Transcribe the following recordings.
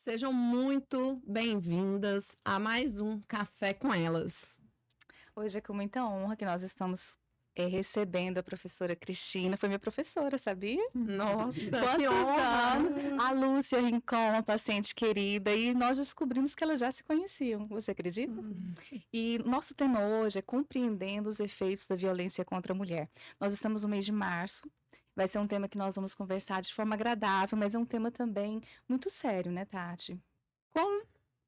Sejam muito bem-vindas a mais um Café com Elas. Hoje é com muita honra que nós estamos recebendo a professora Cristina. Foi minha professora, sabia? Nossa, que Quantos honra! anos? A Lúcia Rincon, uma paciente querida, e nós descobrimos que elas já se conheciam. Você acredita? E nosso tema hoje é compreendendo os efeitos da violência contra a mulher. Nós estamos no mês de março. Vai ser um tema que nós vamos conversar de forma agradável, mas é um tema também muito sério, né, Tati? Com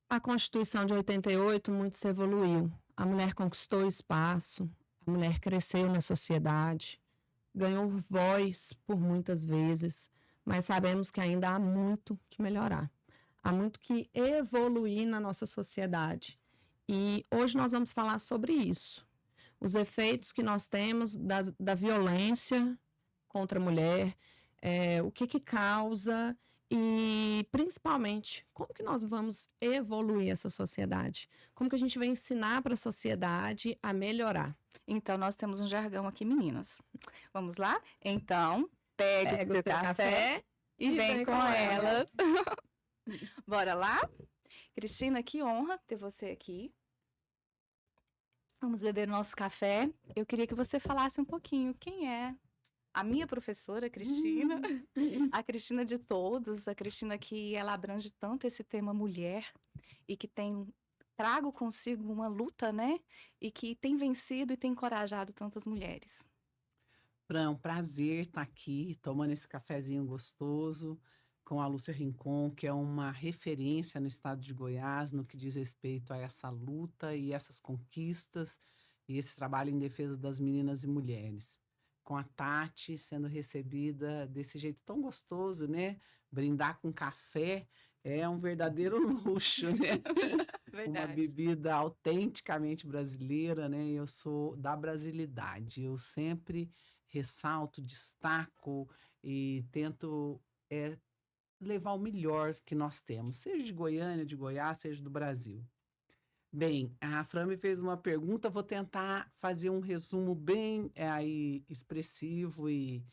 a Constituição de 88, muito se evoluiu. A mulher conquistou espaço, a mulher cresceu na sociedade, ganhou voz por muitas vezes, mas sabemos que ainda há muito que melhorar. Há muito que evoluir na nossa sociedade. E hoje nós vamos falar sobre isso. Os efeitos que nós temos da violência contra a mulher, o que causa e, principalmente, como que nós vamos evoluir essa sociedade? Como que a gente vai ensinar para a sociedade a melhorar? Então, nós temos um jargão aqui, meninas. Vamos lá? Então, pegue Pega o o seu seu café café e vem com ela. ela. Bora lá? Cristina, que honra ter você aqui. Vamos beber nosso café. Eu queria que você falasse um pouquinho quem é a minha professora, Cristina, a Cristina de todos, a Cristina que ela abrange tanto esse tema mulher e que tem trago consigo uma luta, né? E que tem vencido e tem encorajado tantas mulheres. Fran, é um prazer estar aqui tomando esse cafezinho gostoso com a Lúcia Rincon, que é uma referência no estado de Goiás no que diz respeito a essa luta e essas conquistas e esse trabalho em defesa das meninas e mulheres. Com a Tati sendo recebida desse jeito tão gostoso, né? Brindar com café é um verdadeiro luxo, né? Uma Verdade. bebida autenticamente brasileira, né? Eu sou da brasilidade. Eu sempre ressalto, destaco e tento levar o melhor que nós temos, seja de Goiânia, de Goiás, seja do Brasil. Bem, a Fran me fez uma pergunta, vou tentar fazer um resumo bem aí expressivo e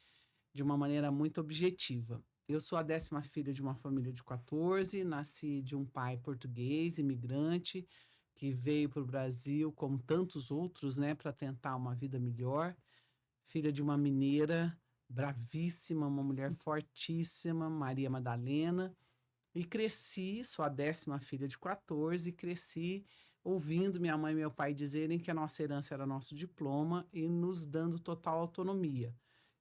de uma maneira muito objetiva. Eu sou a 10ª filha de uma família de 14, nasci de um pai português, imigrante, que veio para o Brasil, como tantos outros, né, para tentar uma vida melhor. Filha de uma mineira bravíssima, uma mulher fortíssima, Maria Madalena. E cresci, sou a 10ª filha de 14, cresci ouvindo minha mãe e meu pai dizerem que a nossa herança era nosso diploma e nos dando total autonomia.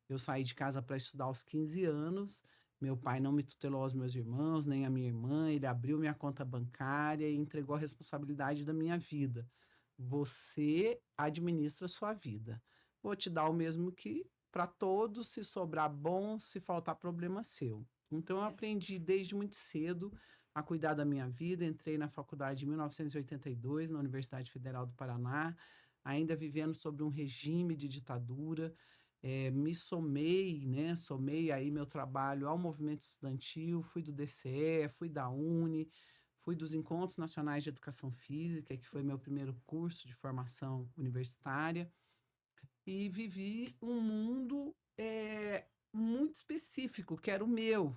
Eu saí de casa para estudar aos 15 anos. Meu pai não me tutelou aos meus irmãos, nem a minha irmã. Ele abriu minha conta bancária e entregou a responsabilidade da minha vida. Você administra a sua vida. Vou te dar o mesmo que para todos, se sobrar bom, se faltar problema seu. Então eu aprendi desde muito cedo a cuidar da minha vida. Entrei na faculdade em 1982, na Universidade Federal do Paraná, ainda vivendo sobre um regime de ditadura. Me somei, né? Somei aí meu trabalho ao movimento estudantil, fui do DCE, fui da UNE, fui dos Encontros Nacionais de Educação Física, que foi meu primeiro curso de formação universitária, e vivi um mundo muito específico, que era o meu,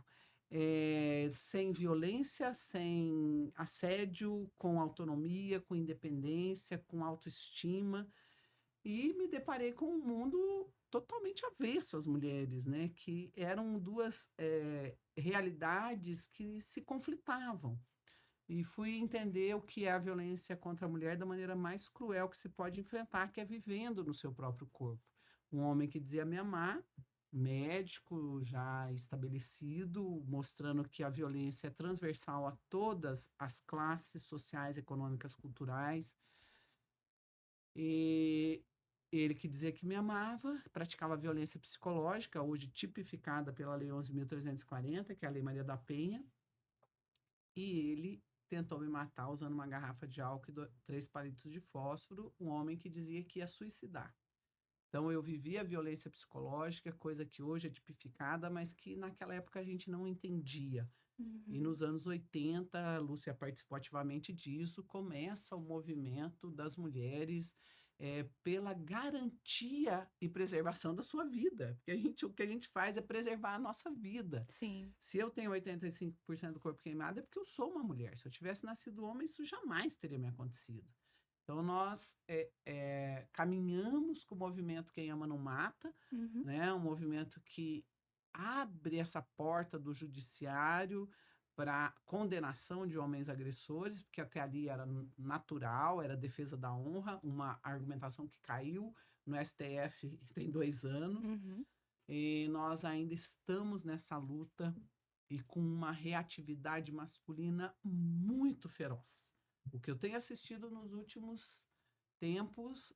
sem violência, sem assédio, com autonomia, com independência, com autoestima, e me deparei com um mundo totalmente avesso às mulheres, né? Que eram duas realidades que se conflitavam. E fui entender o que é a violência contra a mulher da maneira mais cruel que se pode enfrentar, que é vivendo no seu próprio corpo. Um homem que dizia me amar, médico já estabelecido, mostrando que a violência é transversal a todas as classes sociais, econômicas, culturais. E ele que dizia que me amava, praticava violência psicológica, hoje tipificada pela Lei 11.340, que é a Lei Maria da Penha, e ele tentou me matar usando uma garrafa de álcool e 3 palitos de fósforo, um homem que dizia que ia suicidar. Então eu vivia a violência psicológica, coisa que hoje é tipificada, mas que naquela época a gente não entendia. E nos anos 80, a Lúcia participou ativamente disso, começa o movimento das mulheres pela garantia e preservação da sua vida. Porque o que a gente faz é preservar a nossa vida. Sim. Se eu tenho 85% do corpo queimado, é porque eu sou uma mulher. Se eu tivesse nascido homem, isso jamais teria me acontecido. Então, nós caminhamos com o movimento Quem Ama Não Mata, Uhum. né? Um movimento que abre essa porta do judiciário para condenação de homens agressores, porque até ali era natural, era defesa da honra, uma argumentação que caiu no STF tem 2 anos. Uhum. E nós ainda estamos nessa luta e com uma reatividade masculina muito feroz. O que eu tenho assistido nos últimos tempos,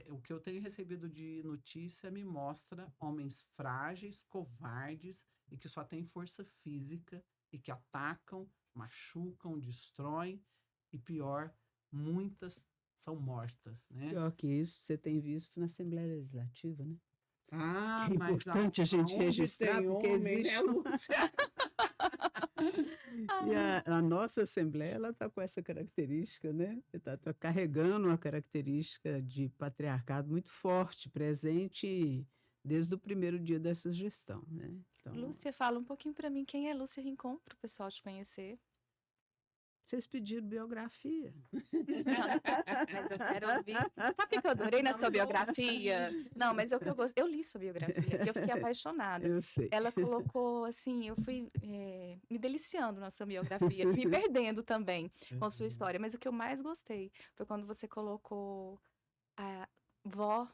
o que eu tenho recebido de notícia me mostra homens frágeis, covardes e que só têm força física e que atacam, machucam, destroem e pior, muitas são mortas, né? Pior que isso, você tem visto na Assembleia Legislativa, né? Ah, É mas importante a gente aonde registrar, tem porque homem, existe né, Lúcia? E a nossa Assembleia, ela está com essa característica, né? Está carregando uma característica de patriarcado muito forte, presente desde o primeiro dia dessa gestão, né? Então, Lúcia, fala um pouquinho para mim quem é Lúcia Rincon, para o pessoal te conhecer. vocês pediram biografia. Mas eu quero ouvir. Sabe o que eu adorei na sua biografia? Não, mas é o que eu gosto. Eu li sua biografia e eu fiquei apaixonada. Eu sei. Ela colocou assim, eu fui me deliciando na sua biografia, me perdendo também com a sua história. Mas o que eu mais gostei foi quando você colocou a vó,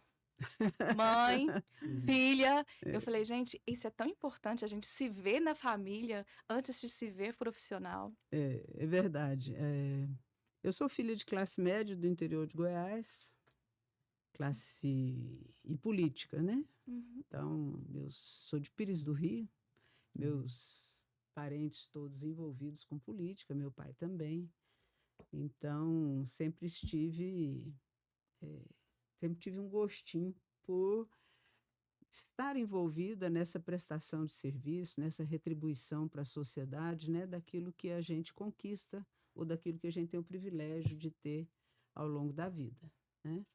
mãe, Sim. filha. Eu falei, gente, isso é tão importante, a gente se ver na família antes de se ver profissional. É verdade. Eu sou filha de classe média do interior de Goiás, classe e política, né? Uhum. Então, eu sou de Pires do Rio, meus parentes todos envolvidos com política, meu pai também. Então, sempre tive um gostinho por estar envolvida nessa prestação de serviço, nessa retribuição para a sociedade, né, daquilo que a gente conquista ou daquilo que a gente tem o privilégio de ter ao longo da vida, né?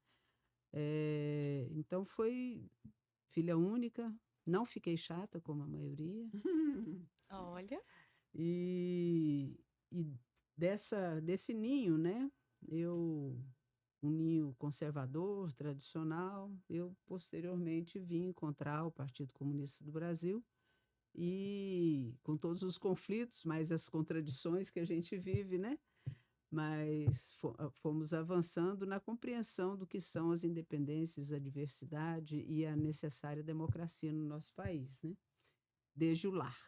Então, foi filha única, não fiquei chata como a maioria, Olha. e desse ninho, né, um ninho conservador, tradicional, eu posteriormente vim encontrar o Partido Comunista do Brasil e com todos os conflitos, mas as contradições que a gente vive, né? Mas fomos avançando na compreensão do que são as independências, a diversidade e a necessária democracia no nosso país, né? Desde o lar.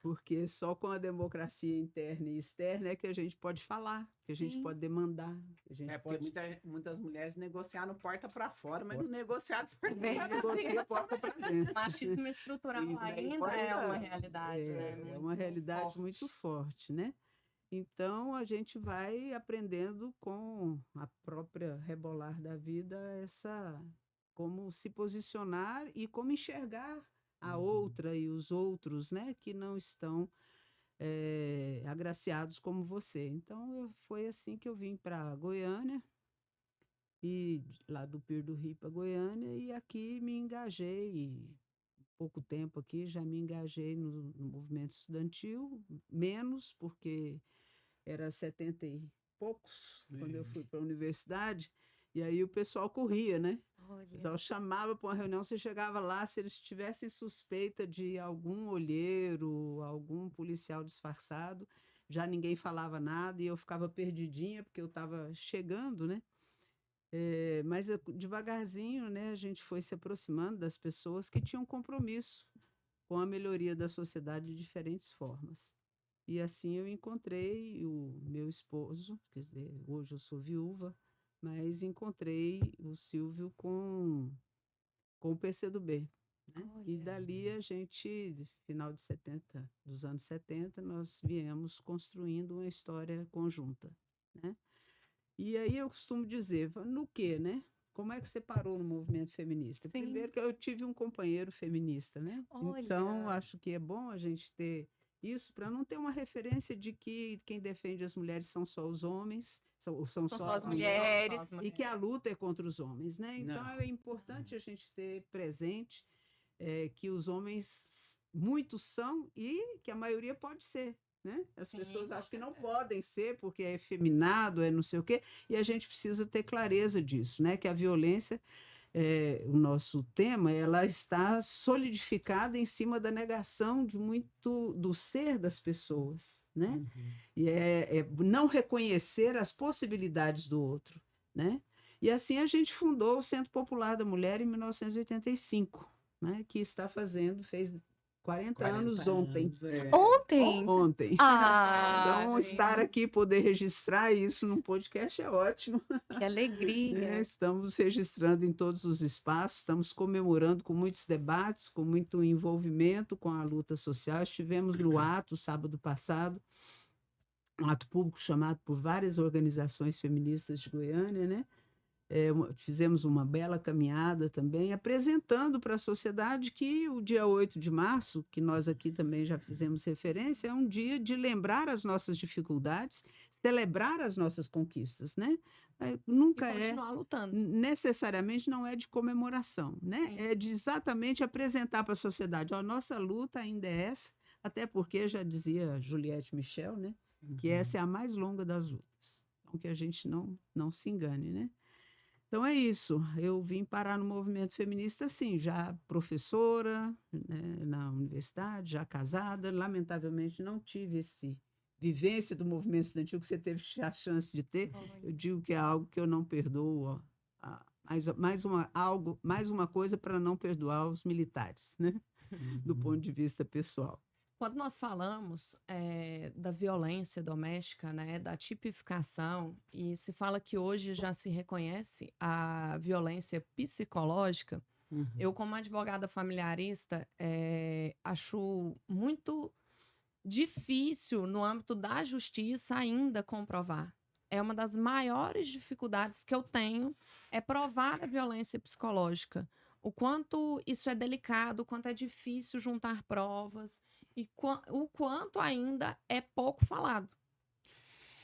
Porque só com a democracia interna e externa é que a gente pode falar, que a gente Sim. pode demandar. Que a gente Porque pode... muitas mulheres negociaram porta para fora, mas não negociaram porta Verdade. para negocia a dentro. porta para dentro. O machismo estrutural Isso aí ainda foi, é uma realidade, né? É uma realidade muito forte, né? Então, a gente vai aprendendo com a própria rebolar da vida como se posicionar e como enxergar a outra e os outros, né, que não estão agraciados como você. Então, foi assim que eu vim para Goiânia, e lá do Pir do Rio para Goiânia, e aqui me engajei, pouco tempo aqui, já me engajei no movimento estudantil, menos, porque era 70 e poucos, quando eu fui para a universidade, e aí o pessoal corria, né? O pessoal chamava para uma reunião, você chegava lá, se eles tivessem suspeita de algum olheiro, algum policial disfarçado, já ninguém falava nada e eu ficava perdidinha, porque eu estava chegando, né? Mas devagarzinho, né, a gente foi se aproximando das pessoas que tinham compromisso com a melhoria da sociedade de diferentes formas. E assim eu encontrei o meu esposo, quer dizer, hoje eu sou viúva, mas encontrei o Silvio com o PCdoB, né? E dali a gente, final dos anos 70, nós viemos construindo uma história conjunta, né? E aí eu costumo dizer, no quê, né? Como é que você parou no movimento feminista? Primeiro que eu tive um companheiro feminista, né? Olha. Então, acho que é bom a gente ter Isso para não ter uma referência de que quem defende as mulheres são só os homens, são São só só as as mulheres, mulheres. e que a luta é contra os homens, né? Então Não. é importante a gente ter presente que os homens muitos são e que a maioria pode ser, né? As Sim, pessoas com acham que não certeza. podem ser porque é efeminado, é não sei o quê, e a gente precisa ter clareza disso, né? Que a violência, o nosso tema, ela está solidificada em cima da negação de muito do ser das pessoas, né? Uhum. E é não reconhecer as possibilidades do outro, né? E assim a gente fundou o Centro Popular da Mulher em 1985, né? Que fez 40 anos ontem. anos, é. Ontem! Ontem. Ah, Então, estar gente, aqui, poder registrar isso num podcast é ótimo. que Né? alegria. Estamos registrando em todos os espaços, estamos comemorando com muitos debates, com muito envolvimento com a luta social. Estivemos no ato sábado passado, um ato público chamado por várias organizações feministas de Goiânia, né? Fizemos uma bela caminhada também, apresentando para a sociedade que o dia 8 de março, que nós aqui também já fizemos referência, é um dia de lembrar as nossas dificuldades, celebrar as nossas conquistas, né? E Nunca continuar lutando. necessariamente não é de comemoração, né? Sim. É de exatamente apresentar para a sociedade, a nossa luta ainda é essa, até porque já dizia Juliette Michel, né? Que essa é a mais longa das lutas. Então, que a gente não se engane, né? Então é isso. Eu vim parar no movimento feminista, sim, já professora, né, na universidade, já casada. Lamentavelmente não tive esse vivência do movimento estudantil que você teve a chance de ter. Eu digo que é algo que eu não perdoo. Ó, mais uma coisa para não perdoar os militares, né? Do ponto de vista pessoal. Quando nós falamos da violência doméstica, né, da tipificação, e se fala que hoje já se reconhece a violência psicológica, Uhum. eu, como advogada familiarista, acho muito difícil, no âmbito da justiça, ainda comprovar. É uma das maiores dificuldades que eu tenho, é provar a violência psicológica. O quanto isso é delicado, o quanto é difícil juntar provas e o quanto ainda é pouco falado.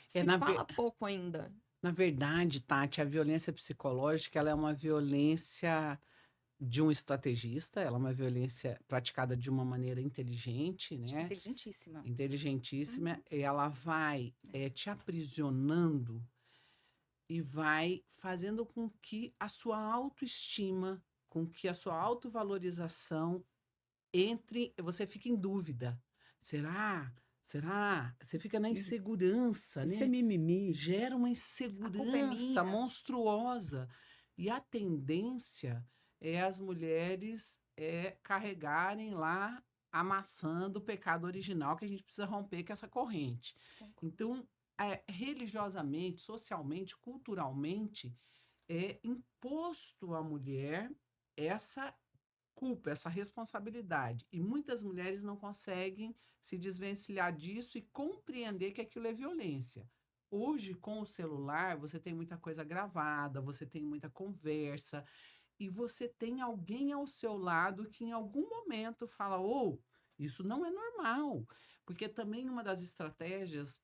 Se fala pouco ainda. Na verdade, Tati, a violência psicológica, ela é uma violência de um estrategista, ela é uma violência praticada de uma maneira inteligente, né? Inteligentíssima. Inteligentíssima. Ela vai te aprisionando e vai fazendo com que a sua autoestima, com que a sua autovalorização você fica em dúvida. Será? Será? Você fica na insegurança, Isso né? é mimimi. Gera uma culpa é insegurança minha. monstruosa. E a tendência é as mulheres carregarem lá amassando o pecado original que a gente precisa romper com essa corrente. Então, religiosamente, socialmente, culturalmente, é imposto à mulher essa culpa, essa responsabilidade. E muitas mulheres não conseguem se desvencilhar disso e compreender que aquilo é violência. Hoje, com o celular, você tem muita coisa gravada, você tem muita conversa, e você tem alguém ao seu lado que em algum momento fala: "Oh, isso não é normal". Porque também uma das estratégias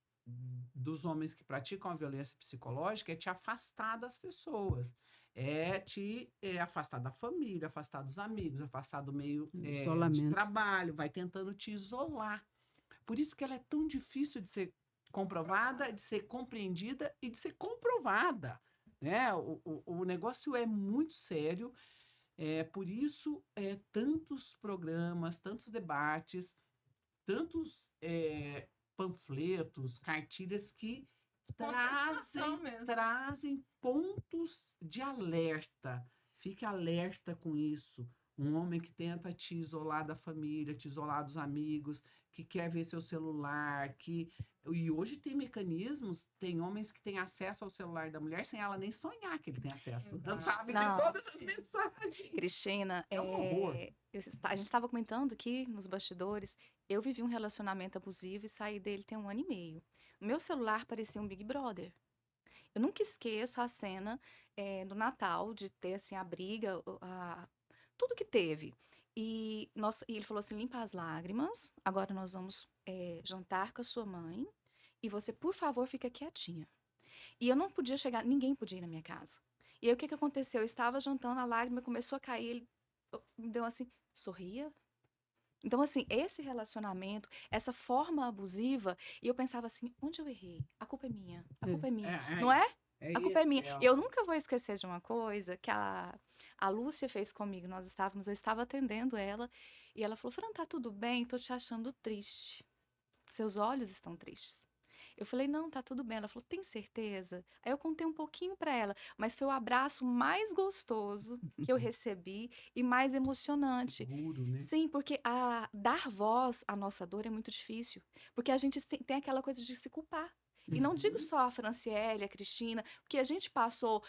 dos homens que praticam a violência psicológica é te afastar das pessoas. É te afastar da família, afastar dos amigos, afastar do meio de Isolamento. trabalho, vai tentando te isolar. Por isso que ela é tão difícil de ser comprovada, de ser compreendida e de ser comprovada, né? O negócio é muito sério, por isso tantos programas, tantos debates, tantos panfletos, cartilhas que Conscientização mesmo. trazem pontos de alerta. Fique alerta com isso. Um homem que tenta te isolar da família, te isolar dos amigos, que quer ver seu celular, e hoje tem mecanismos, tem homens que têm acesso ao celular da mulher sem ela nem sonhar que ele tem acesso. Exato. Sabe Não. de todas as mensagens. Cristina, É um horror. a gente estava comentando aqui nos bastidores, eu vivi um relacionamento abusivo e saí dele tem 1 ano e meio. O meu celular parecia um Big Brother. Eu nunca esqueço a cena do Natal, de ter assim a briga, tudo que teve. E ele falou assim, limpa as lágrimas, agora nós vamos jantar com a sua mãe, e você, por favor, fica quietinha. E eu não podia chegar, ninguém podia ir na minha casa. E aí, o que aconteceu? Eu estava jantando, a lágrima começou a cair, ele me deu assim, sorria. Então, assim, esse relacionamento, essa forma abusiva, e eu pensava assim, onde eu errei? A culpa é minha, a culpa é minha, não é? A culpa é minha. E eu nunca vou esquecer de uma coisa que a Lúcia fez comigo. Eu estava atendendo ela, e ela falou, Fran, tá tudo bem? Tô te achando triste. Seus olhos estão tristes. Eu falei, não, tá tudo bem. Ela falou, tem certeza? Aí eu contei um pouquinho pra ela, mas foi o abraço mais gostoso que eu recebi e mais emocionante. Seguro, né? Sim, porque dar voz à nossa dor é muito difícil, porque a gente tem aquela coisa de se culpar. E não digo só a Franciele, a Cristina, porque a gente passou.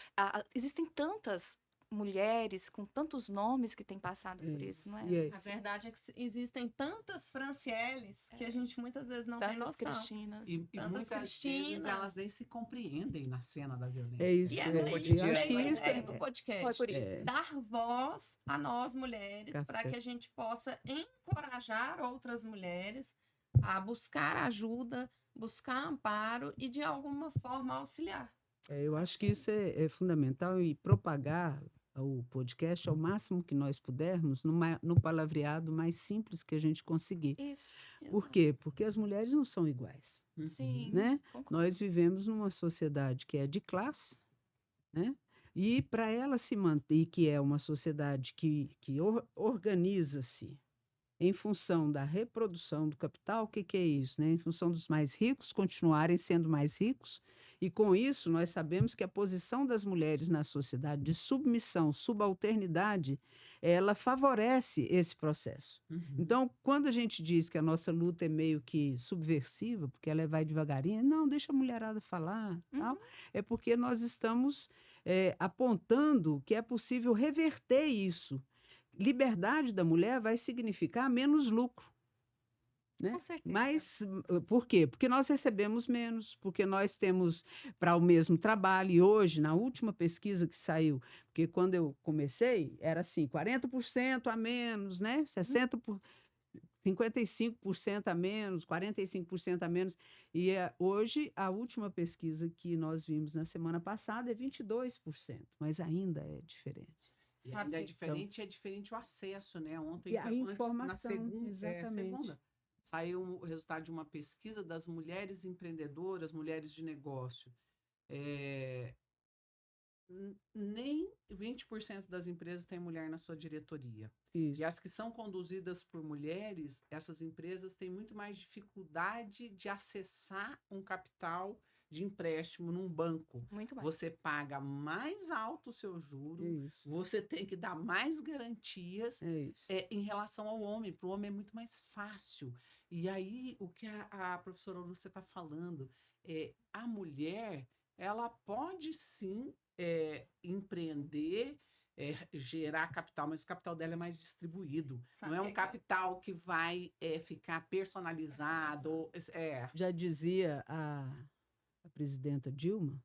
Existem tantas mulheres com tantos nomes que têm passado por isso, não é? E A verdade é que existem tantas Francieles que a gente muitas vezes não tem Tantas noção. Cristinas. E Tantas muitas vezes Cristinas. elas nem se compreendem na cena da violência. É isso. E é no daí que cotidiano. acho que veio a isso ideia do podcast. Foi por isso. É. Dar voz a nós mulheres, Café. para que a gente possa encorajar outras mulheres a buscar ajuda, buscar amparo e de alguma forma auxiliar. Eu acho que isso é fundamental e propagar o podcast ao máximo que nós pudermos no palavreado mais simples que a gente conseguir. Isso. Por quê? Porque as mulheres não são iguais, Sim. né? Concordo. Nós vivemos numa sociedade que é de classe, né? E para ela se manter, que é uma sociedade que organiza-se em função da reprodução do capital, o que é isso? Né? Em função dos mais ricos continuarem sendo mais ricos, e com isso nós sabemos que a posição das mulheres na sociedade de submissão, subalternidade, ela favorece esse processo. Então, quando a gente diz que a nossa luta é meio que subversiva, porque ela vai devagarinho, não, deixa a mulherada falar, tal, é porque nós estamos apontando que é possível reverter isso. Liberdade da mulher vai significar menos lucro. Né? Com certeza. Mas por quê? Porque nós recebemos menos, porque nós temos para o mesmo trabalho, e hoje, na última pesquisa que saiu, porque quando eu comecei, era assim, 40% a menos, né? 55% a menos, 45% a menos, e hoje a última pesquisa que nós vimos na semana passada é 22%, mas ainda é diferente. E ainda é diferente o acesso, né? Ontem, E a informação, na segunda, exatamente. saiu o resultado de uma pesquisa das mulheres empreendedoras, mulheres de negócio. Nem 20% das empresas têm mulher na sua diretoria. Isso. E as que são conduzidas por mulheres, essas empresas têm muito mais dificuldade de acessar um capital de empréstimo num banco. Muito mais. Você paga mais alto o seu juro, Isso. você tem que dar mais garantias em relação ao homem. Para o homem é muito mais fácil. E aí, o que a professora Lúcia está falando, a mulher, ela pode sim empreender, gerar capital, mas o capital dela é mais distribuído. Não é um capital que vai ficar personalizado. Já dizia a presidenta Dilma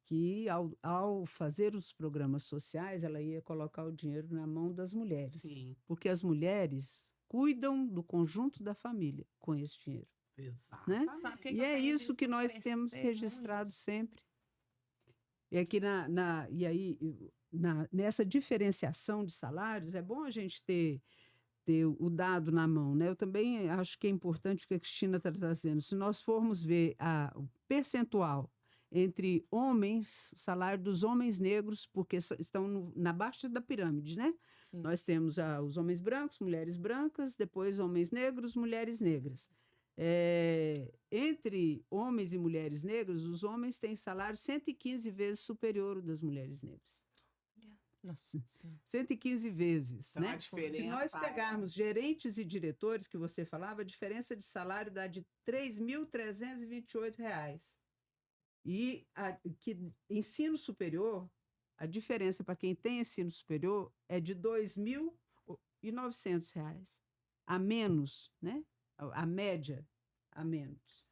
que ao fazer os programas sociais, ela ia colocar o dinheiro na mão das mulheres. Sim. Porque as mulheres cuidam do conjunto da família com esse dinheiro. Exato. Né? E é isso que nós temos registrado sempre. E aqui nessa diferenciação de salários, é bom a gente ter o dado na mão, né? Eu também acho que é importante o que a Cristina está trazendo. Se nós formos ver o percentual entre homens, o salário dos homens negros, porque estão na baixa da pirâmide, né? Sim. Nós temos os homens brancos, mulheres brancas, depois homens negros, mulheres negras. Entre homens e mulheres negras, os homens têm salário 115 vezes superior ao das mulheres negras. Nossa. 115 vezes, então, né? Se nós pegarmos gerentes e diretores, que você falava, a diferença de salário dá de R$ 3.328. E que ensino superior, a diferença para quem tem ensino superior é de R$ 2.900 a menos, né? A média a menos.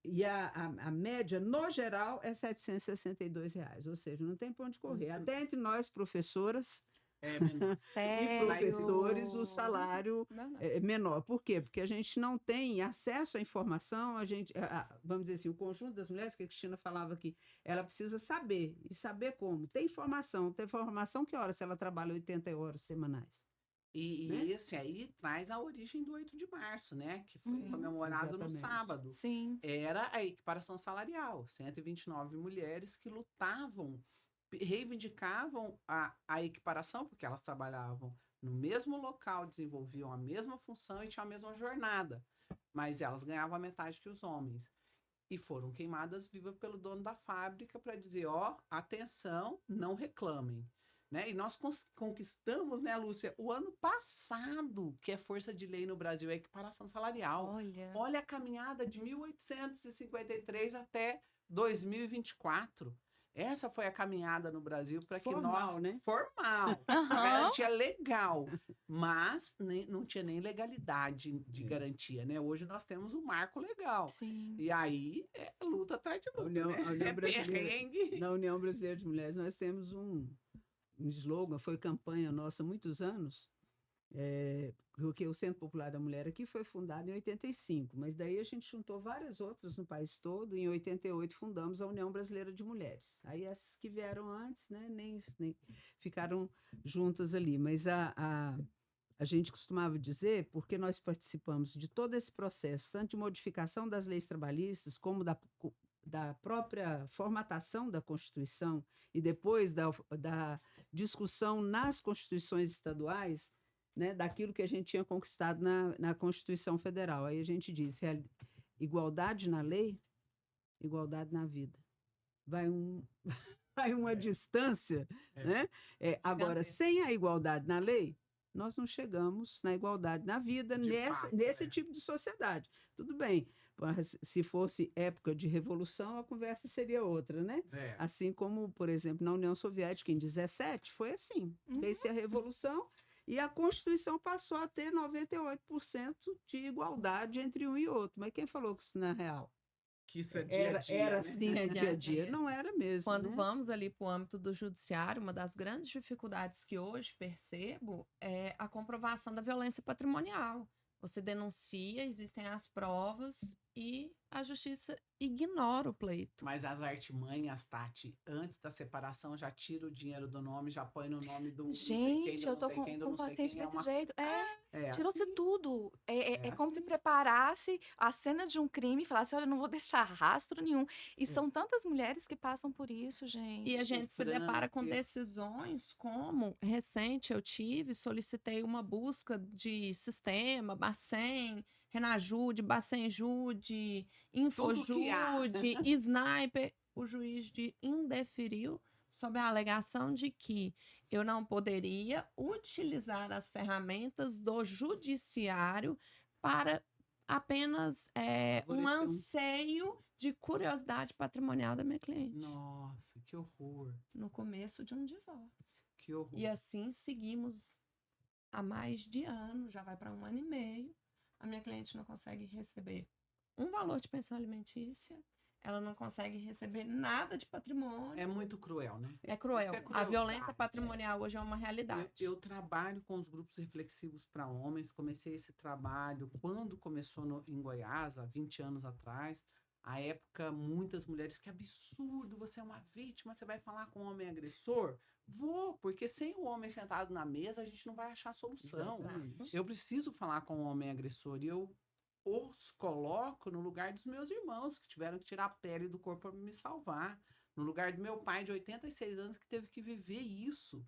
E a média, no geral, é R$ 762, ou seja, não tem para onde correr. Até entre nós, professoras, É menor. E Sério? professores, o salário Verdade. é menor. Por quê? Porque a gente não tem acesso à informação, vamos dizer assim, o conjunto das mulheres, que a Cristina falava aqui, ela precisa saber, e saber como. Tem informação que hora se ela trabalha 80 horas semanais, E né? esse aí traz a origem do 8 de março, né? Que foi Sim. comemorado no Exatamente. sábado. Sim. Era a equiparação salarial. 129 mulheres que lutavam, reivindicavam a equiparação, porque elas trabalhavam no mesmo local, desenvolviam a mesma função e tinham a mesma jornada. Mas elas ganhavam a metade que os homens. E foram queimadas vivas pelo dono da fábrica para dizer, ó, atenção, não reclamem. Né? E nós conquistamos, né, Lúcia, o ano passado, que é força de lei no Brasil, é equiparação salarial. Olha. Olha a caminhada de 1853 até 2024. Essa foi a caminhada no Brasil para que Formal, nós... né? Formal. A Aham. garantia legal. Mas não tinha nem legalidade de É. garantia, né? Hoje nós temos um marco legal. Sim. E aí é luta atrás de A luta, União, né? a União É Brasileira, perrengue. na União Brasileira de Mulheres, nós temos um slogan, foi campanha nossa há muitos anos, porque o Centro Popular da Mulher aqui foi fundado em 85, mas daí a gente juntou várias outras no país todo, e em 88 fundamos a União Brasileira de Mulheres. Aí essas que vieram antes, né, nem ficaram juntas ali, mas a gente costumava dizer, porque nós participamos de todo esse processo, tanto de modificação das leis trabalhistas, como da própria formatação da Constituição, e depois da discussão nas constituições estaduais, né, daquilo que a gente tinha conquistado na Constituição Federal. Aí a gente diz, igualdade na lei, igualdade na vida. Vai uma distância, É. né? Agora, sem a igualdade na lei, nós não chegamos na igualdade na vida nesse tipo de sociedade. Tudo bem, se fosse época de revolução, a conversa seria outra, né? É. Assim como, por exemplo, na União Soviética, em 17, foi assim. Fez-se a revolução e a Constituição passou a ter 98% de igualdade entre um e outro. Mas quem falou que isso não é real? Que isso é dia a dia, Era né? assim, É dia a dia dia. a dia. Não era mesmo, Quando né? vamos ali para o âmbito do judiciário, uma das grandes dificuldades que hoje percebo é a comprovação da violência patrimonial. Você denuncia, existem as provas e a justiça ignora o pleito. Mas as artimanhas, Tati, antes da separação, já tira o dinheiro do nome, já põe no nome do não sei quem, Gente, do eu não tô sei quem, do com não sei paciente quem. É desse uma... jeito. Tirou-se assim. tudo. É É como se assim. preparasse a cena de um crime e falasse: olha, eu não vou deixar rastro nenhum. E são tantas mulheres que passam por isso, gente. E a gente se Sofrendo, depara com porque- decisões como, recente eu solicitei uma busca de sistema, Bacen, Renajude, Bacenjude, que há. Infojude, Sniper. O juiz indeferiu sob a alegação de que eu não poderia utilizar as ferramentas do judiciário para apenas um Favorecer anseio de curiosidade patrimonial da minha cliente. Nossa, que horror. No começo de um divórcio. Que horror. E assim seguimos há mais de ano, já vai para 1 ano e meio. A minha cliente não consegue receber um valor de pensão alimentícia, ela não consegue receber nada de patrimônio. É muito cruel, né? É cruel. Isso é A crueldade, violência patrimonial hoje é uma realidade. Eu trabalho com os grupos reflexivos para homens. Comecei esse trabalho quando começou em Goiás, há 20 anos atrás. À época, muitas mulheres, que absurdo, você é uma vítima, você vai falar com o homem agressor? Vou, porque sem o homem sentado na mesa, a gente não vai achar solução. Exatamente. Eu preciso falar com o homem agressor e eu os coloco no lugar dos meus irmãos, que tiveram que tirar a pele do corpo para me salvar. No lugar do meu pai, de 86 anos, que teve que viver isso.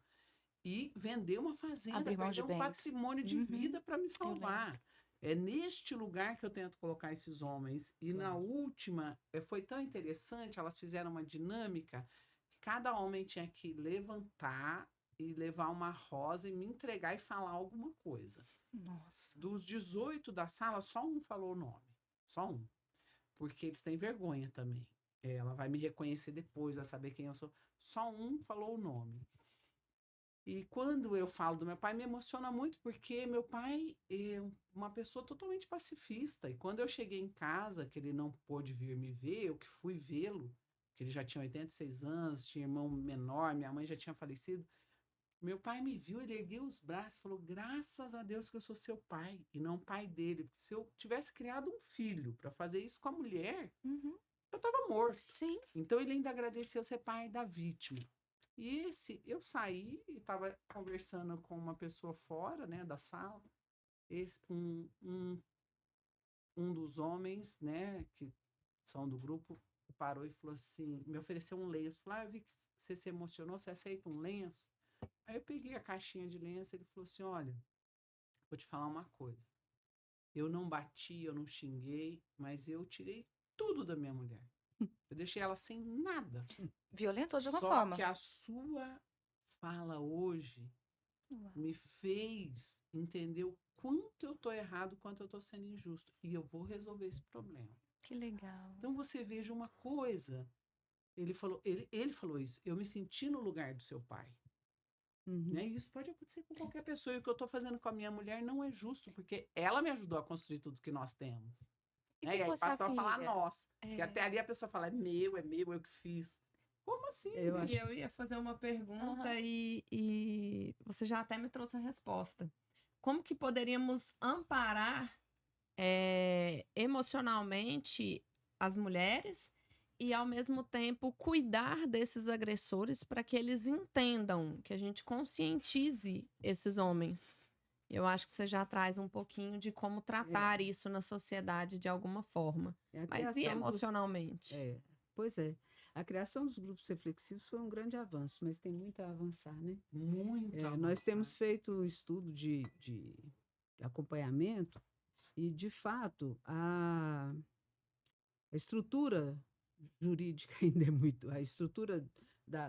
E vender uma fazenda, Abrir mão de perder um bens. patrimônio de Uhum. vida para me salvar. É neste lugar que eu tento colocar esses homens. E na Claro. última, foi tão interessante, elas fizeram uma dinâmica, que cada homem tinha que levantar e levar uma rosa e me entregar e falar alguma coisa. Nossa. Dos 18 da sala, só um falou o nome. Só um. Porque eles têm vergonha também. Ela vai me reconhecer depois, vai saber quem eu sou. Só um falou o nome. E quando eu falo do meu pai, me emociona muito, porque meu pai é uma pessoa totalmente pacifista. E quando eu cheguei em casa, que ele não pôde vir me ver, eu que fui vê-lo, que ele já tinha 86 anos, tinha irmão menor, minha mãe já tinha falecido. Meu pai me viu, ele ergueu os braços e falou: graças a Deus que eu sou seu pai e não pai dele. Porque se eu tivesse criado um filho para fazer isso com a mulher, Uhum. eu estava morto. Sim. Então ele ainda agradeceu ser pai da vítima. E eu saí e estava conversando com uma pessoa fora, né, da sala. Um dos homens, né, que são do grupo, parou e falou assim, me ofereceu um lenço. Falou: eu vi que você se emocionou, você aceita um lenço? Aí eu peguei a caixinha de lenço, ele falou assim: olha, vou te falar uma coisa. Eu não bati, eu não xinguei, mas eu tirei tudo da minha mulher. Eu deixei ela sem nada. Violentou de alguma Só forma. que a sua fala hoje Uau. me fez entender o quanto eu tô errado, quanto eu tô sendo injusto. E eu vou resolver esse problema. Que legal. Então você veja uma coisa. Ele falou isso. Eu me senti no lugar do seu pai. Né? E isso pode acontecer com qualquer pessoa. E o que eu estou fazendo com a minha mulher não é justo, porque ela me ajudou a construir tudo que nós temos. E Né? se E aí fosse a passa para falar filha? nós. Que até ali a pessoa fala: é meu, eu que fiz. Como assim? Eu né? acho- E eu ia fazer uma pergunta Aham. e você já até me trouxe a resposta. Como que poderíamos amparar emocionalmente as mulheres e, ao mesmo tempo, cuidar desses agressores para que eles entendam, que a gente conscientize esses homens? Eu acho que você já traz um pouquinho de como tratar isso na sociedade de alguma forma. É a Mas e criação dos- emocionalmente? É, pois é. A criação dos grupos reflexivos foi um grande avanço, mas tem muito a avançar, né? Muito Nós avançado. temos feito um estudo de acompanhamento e, de fato, a estrutura jurídica ainda é muito. A estrutura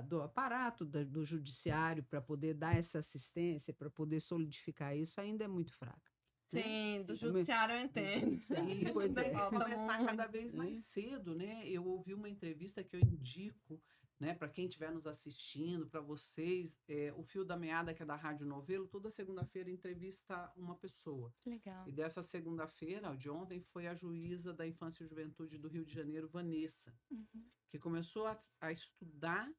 do aparato do judiciário para poder dar essa assistência, para poder solidificar isso, ainda é muito fraca. Né? Sim, do É, judiciário eu do entendo. judiciário, pois Tem é. que Falta começar cada muito, vez né? mais cedo, né? Eu ouvi uma entrevista que eu indico, né, para quem estiver nos assistindo, para vocês, o Fio da Meada, que é da Rádio Novelo, toda segunda-feira entrevista uma pessoa. Que legal. E dessa segunda-feira, de ontem, foi a juíza da Infância e Juventude do Rio de Janeiro, Vanessa, Uhum. que começou a estudar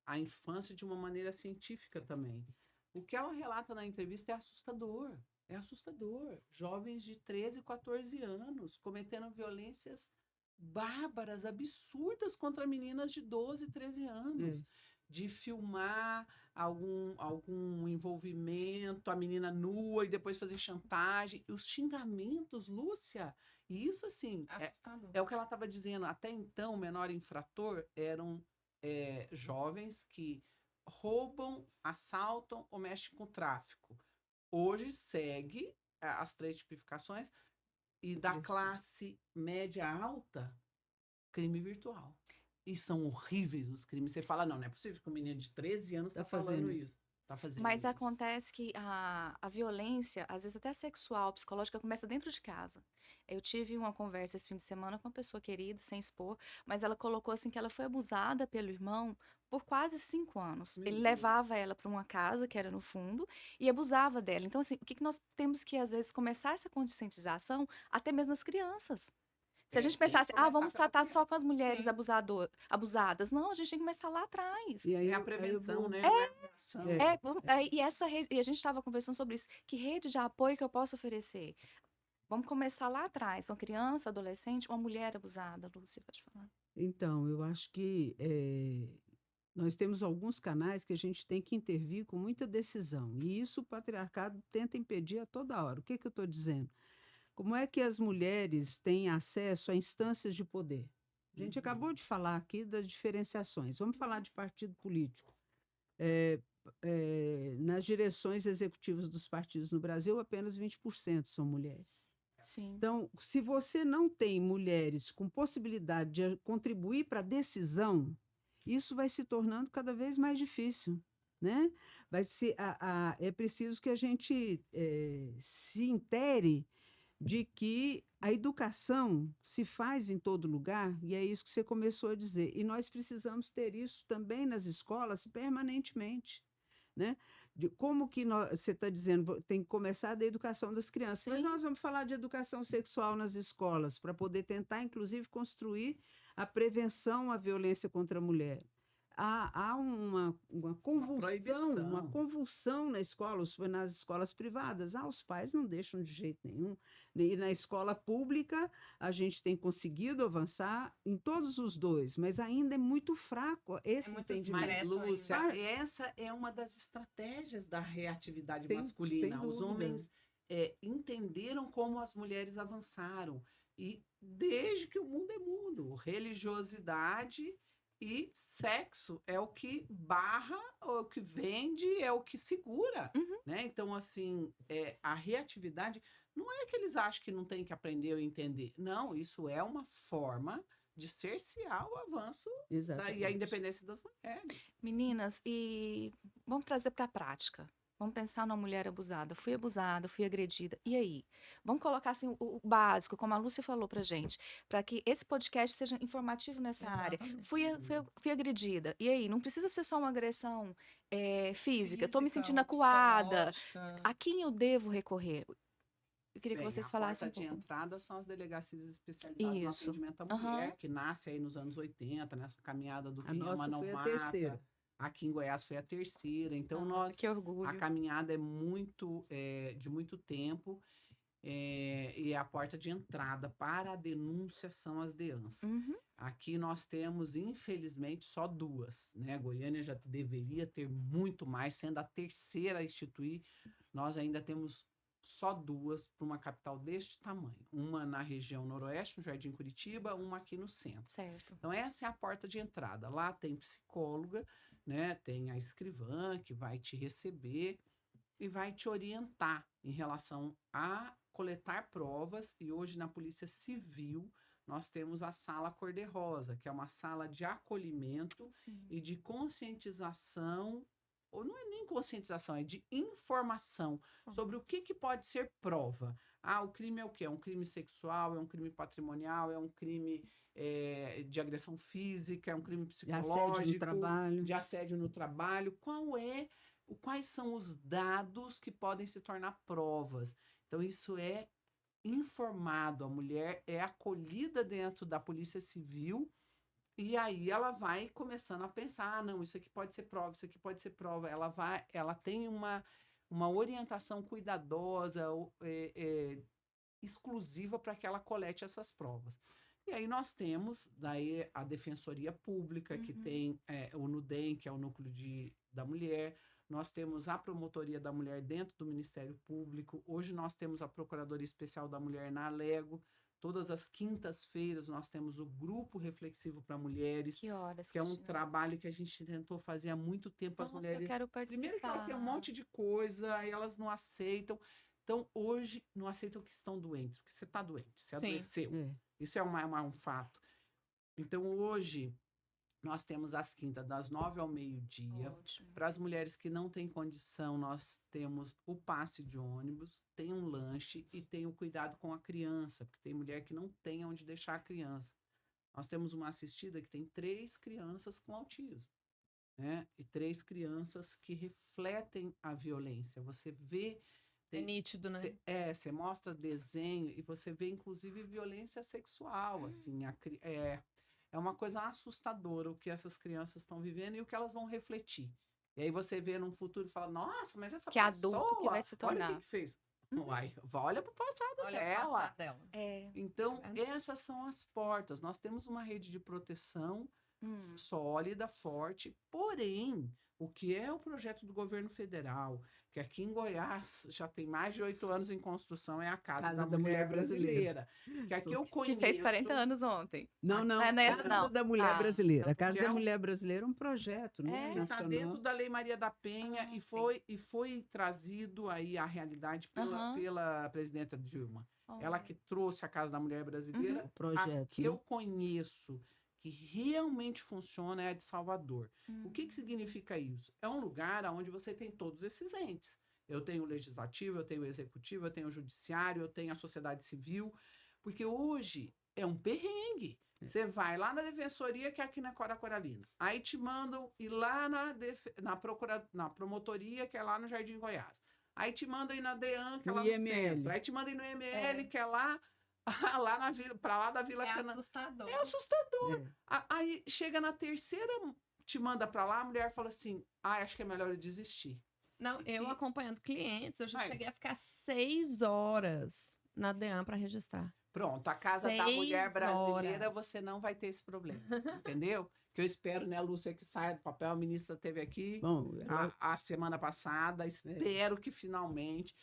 a infância de uma maneira científica também. O que ela relata na entrevista é assustador. É assustador. Jovens de 13, 14 anos cometendo violências bárbaras, absurdas contra meninas de 12, 13 anos. De filmar algum envolvimento, a menina nua e depois fazer chantagem. E os xingamentos, Lúcia, e isso assim, assustador. é o que ela estava dizendo. Até então, o menor infrator eram jovens que roubam, assaltam ou mexem com o tráfico. Hoje segue as 3 tipificações e da classe média alta, crime virtual. E são horríveis os crimes. Você fala: não é possível que um menino de 13 anos está falando fazendo isso. Tá fazendo Mas isso. acontece que a violência, às vezes até sexual, psicológica, começa dentro de casa. Eu tive uma conversa esse fim de semana com uma pessoa querida, sem expor, mas ela colocou assim que ela foi abusada pelo irmão por quase 5 anos. Meu Ele Deus. levava ela para uma casa que era no fundo e abusava dela. Então, assim, o que nós temos que, às vezes, começar essa conscientização até mesmo nas crianças. Se a gente tem que pensasse, começar vamos pela tratar só com criança. as mulheres Sim. abusadas. Não, a gente tem que começar lá atrás. E aí, É a eu prevenção, vou- né? Não é a ação. E essa rede, e a gente estava conversando sobre isso. Que rede de apoio que eu posso oferecer? Vamos começar lá atrás. Uma criança, adolescente, uma mulher abusada. Lúcia, pode falar. Então, eu acho que nós temos alguns canais que a gente tem que intervir com muita decisão. E isso o patriarcado tenta impedir a toda hora. O que eu estou dizendo? Como é que as mulheres têm acesso a instâncias de poder? A gente acabou de falar aqui das diferenciações. Vamos falar de partido político. Nas direções executivas dos partidos no Brasil, apenas 20% são mulheres. Sim. Então, se você não tem mulheres com possibilidade de contribuir para a decisão, isso vai se tornando cada vez mais difícil. Né? É preciso que a gente se intere de que a educação se faz em todo lugar, e é isso que você começou a dizer. E nós precisamos ter isso também nas escolas permanentemente. Né? De como que você está dizendo, tem que começar da educação das crianças. Sim. Mas nós vamos falar de educação sexual nas escolas, para poder tentar, inclusive, construir a prevenção à violência contra a mulher. há uma proibição. convulsão na escola, nas escolas privadas. Os pais não deixam de jeito nenhum. E na escola pública, a gente tem conseguido avançar em todos os dois, mas ainda é muito fraco esse muito entendimento. Mas, Direto Lúcia, ainda. essa é uma das estratégias da reatividade Sem masculina. Os dúvida. homens entenderam como as mulheres avançaram. E desde que o mundo é mundo, religiosidade e sexo é o que barra, é o que vende, é o que segura, Uhum. né? Então, assim, a reatividade não é que eles acham que não tem que aprender ou entender. Não, isso é uma forma de cercear o avanço e a Exatamente. independência das mulheres. Meninas, e vamos trazer para a prática. Vamos pensar numa mulher abusada. Fui abusada, fui agredida. E aí? Vamos colocar assim o básico, como a Lúcia falou pra gente, para que esse podcast seja informativo nessa área. Exatamente. Fui agredida. E aí? Não precisa ser só uma agressão física. Tô me Física sentindo ou acuada. psicológica. A quem eu devo recorrer? Eu queria que Bem, vocês a falassem um porta de pouco. entrada são as delegacias especializadas no Isso. atendimento à Aham. mulher, que nasce aí nos anos 80, nessa caminhada do A Quem Ama nossa Não foi a Mata. terceira. Aqui em Goiás foi a terceira. Então, Nossa, que a orgulho. caminhada é de muito tempo. E a porta de entrada para a denúncia são as DEANs. Uhum. Aqui nós temos, infelizmente, só 2, né? Goiânia já deveria ter muito mais, sendo a terceira a instituir, nós ainda temos só 2 para uma capital deste tamanho. Uma na região noroeste, no Jardim Curitiba, uma aqui no centro. Certo. Então, essa é a porta de entrada. Lá tem psicóloga, né? Tem a escrivã que vai te receber e vai te orientar em relação a coletar provas. E hoje na Polícia Civil nós temos a sala cor-de-rosa, que é uma sala de acolhimento Sim. e de conscientização, ou não é nem conscientização, é de informação sobre o que pode ser prova. O crime é o quê? É um crime sexual, é um crime patrimonial, é um crime de agressão física, é um crime De assédio no psicológico, trabalho. de assédio no trabalho. Quais são os dados que podem se tornar provas? Então, isso é informado, a mulher é acolhida dentro da Polícia Civil e aí ela vai começando a pensar, não, isso aqui pode ser prova, isso aqui pode ser prova. Ela tem uma orientação cuidadosa, exclusiva para que ela colete essas provas. E aí nós temos daí a Defensoria Pública, que tem o NUDEM, que é o Núcleo da Mulher. Nós temos a Promotoria da Mulher dentro do Ministério Público. Hoje nós temos a Procuradoria Especial da Mulher na Alego. Todas as quintas-feiras nós temos o Grupo Reflexivo para Mulheres, Que horas, que é um Cristina? trabalho que a gente tentou fazer há muito tempo. As Nossa, mulheres, eu quero participar. primeiro que elas têm um monte de coisa e elas não aceitam. Então, hoje, não aceitam que estão doentes, porque você está doente, você Sim. adoeceu. É. Isso é um fato. Então, hoje, nós temos as quintas, das 9 ao meio-dia. Ótimo. Para as mulheres que não têm condição, nós temos o passe de ônibus, tem um lanche e tem o cuidado com a criança, porque tem mulher que não tem onde deixar a criança. Nós temos uma assistida que tem 3 crianças com autismo, né? E 3 crianças que refletem a violência. Você vê... É nítido, né? Você mostra desenho e você vê, inclusive, violência sexual, assim, é uma coisa assustadora o que essas crianças estão vivendo e o que elas vão refletir. E aí você vê num futuro e fala, nossa, mas essa Que pessoa, adulto que vai se olha o tornar. que fez. Uai, olha pro passado Olha dela. a passada dela. Então, Tá vendo? essas são as portas. Nós temos uma rede de proteção sólida, forte, porém, o que é o projeto do governo federal, que aqui em Goiás já tem mais de 8 anos em construção, é a Casa da Mulher Brasileira. Que aqui eu Que conheço... fez 40 anos ontem. Não. Não é nessa, Casa não. da Mulher Brasileira. A Casa Que é da um- Mulher Brasileira é um projeto, né? que está nacional. dentro da Lei Maria da Penha Ah, e foi trazido aí à realidade Aham. pela presidenta Dilma. Ela Olha. que trouxe a Casa da Mulher Brasileira. O projeto. A que né? eu conheço que realmente funciona é a de Salvador. O que significa isso? É um lugar onde você tem todos esses entes. Eu tenho o legislativo, eu tenho o executivo, eu tenho o judiciário, eu tenho a sociedade civil, porque hoje é um perrengue. Você vai lá na defensoria, que é aqui na Cora Coralina. Aí te mandam ir lá na promotoria, que é lá no Jardim Goiás. Aí te mandam ir na DEAN, que é No lá no IML. centro. Aí te mandam ir no IML, que é lá na vila, pra lá da Vila É Cana. assustador. É assustador. É. Aí chega na terceira te manda pra lá, a mulher fala assim, acho que é melhor eu desistir. Não, eu acompanhando clientes, eu já Vai. cheguei a ficar 6 horas na DEAN para registrar. Pronto, a Casa da Mulher 6 Brasileira, horas. você não vai ter esse problema, entendeu? Que eu espero, né, Lúcia, que saia do papel. A ministra esteve aqui Bom, a semana passada, espero que finalmente,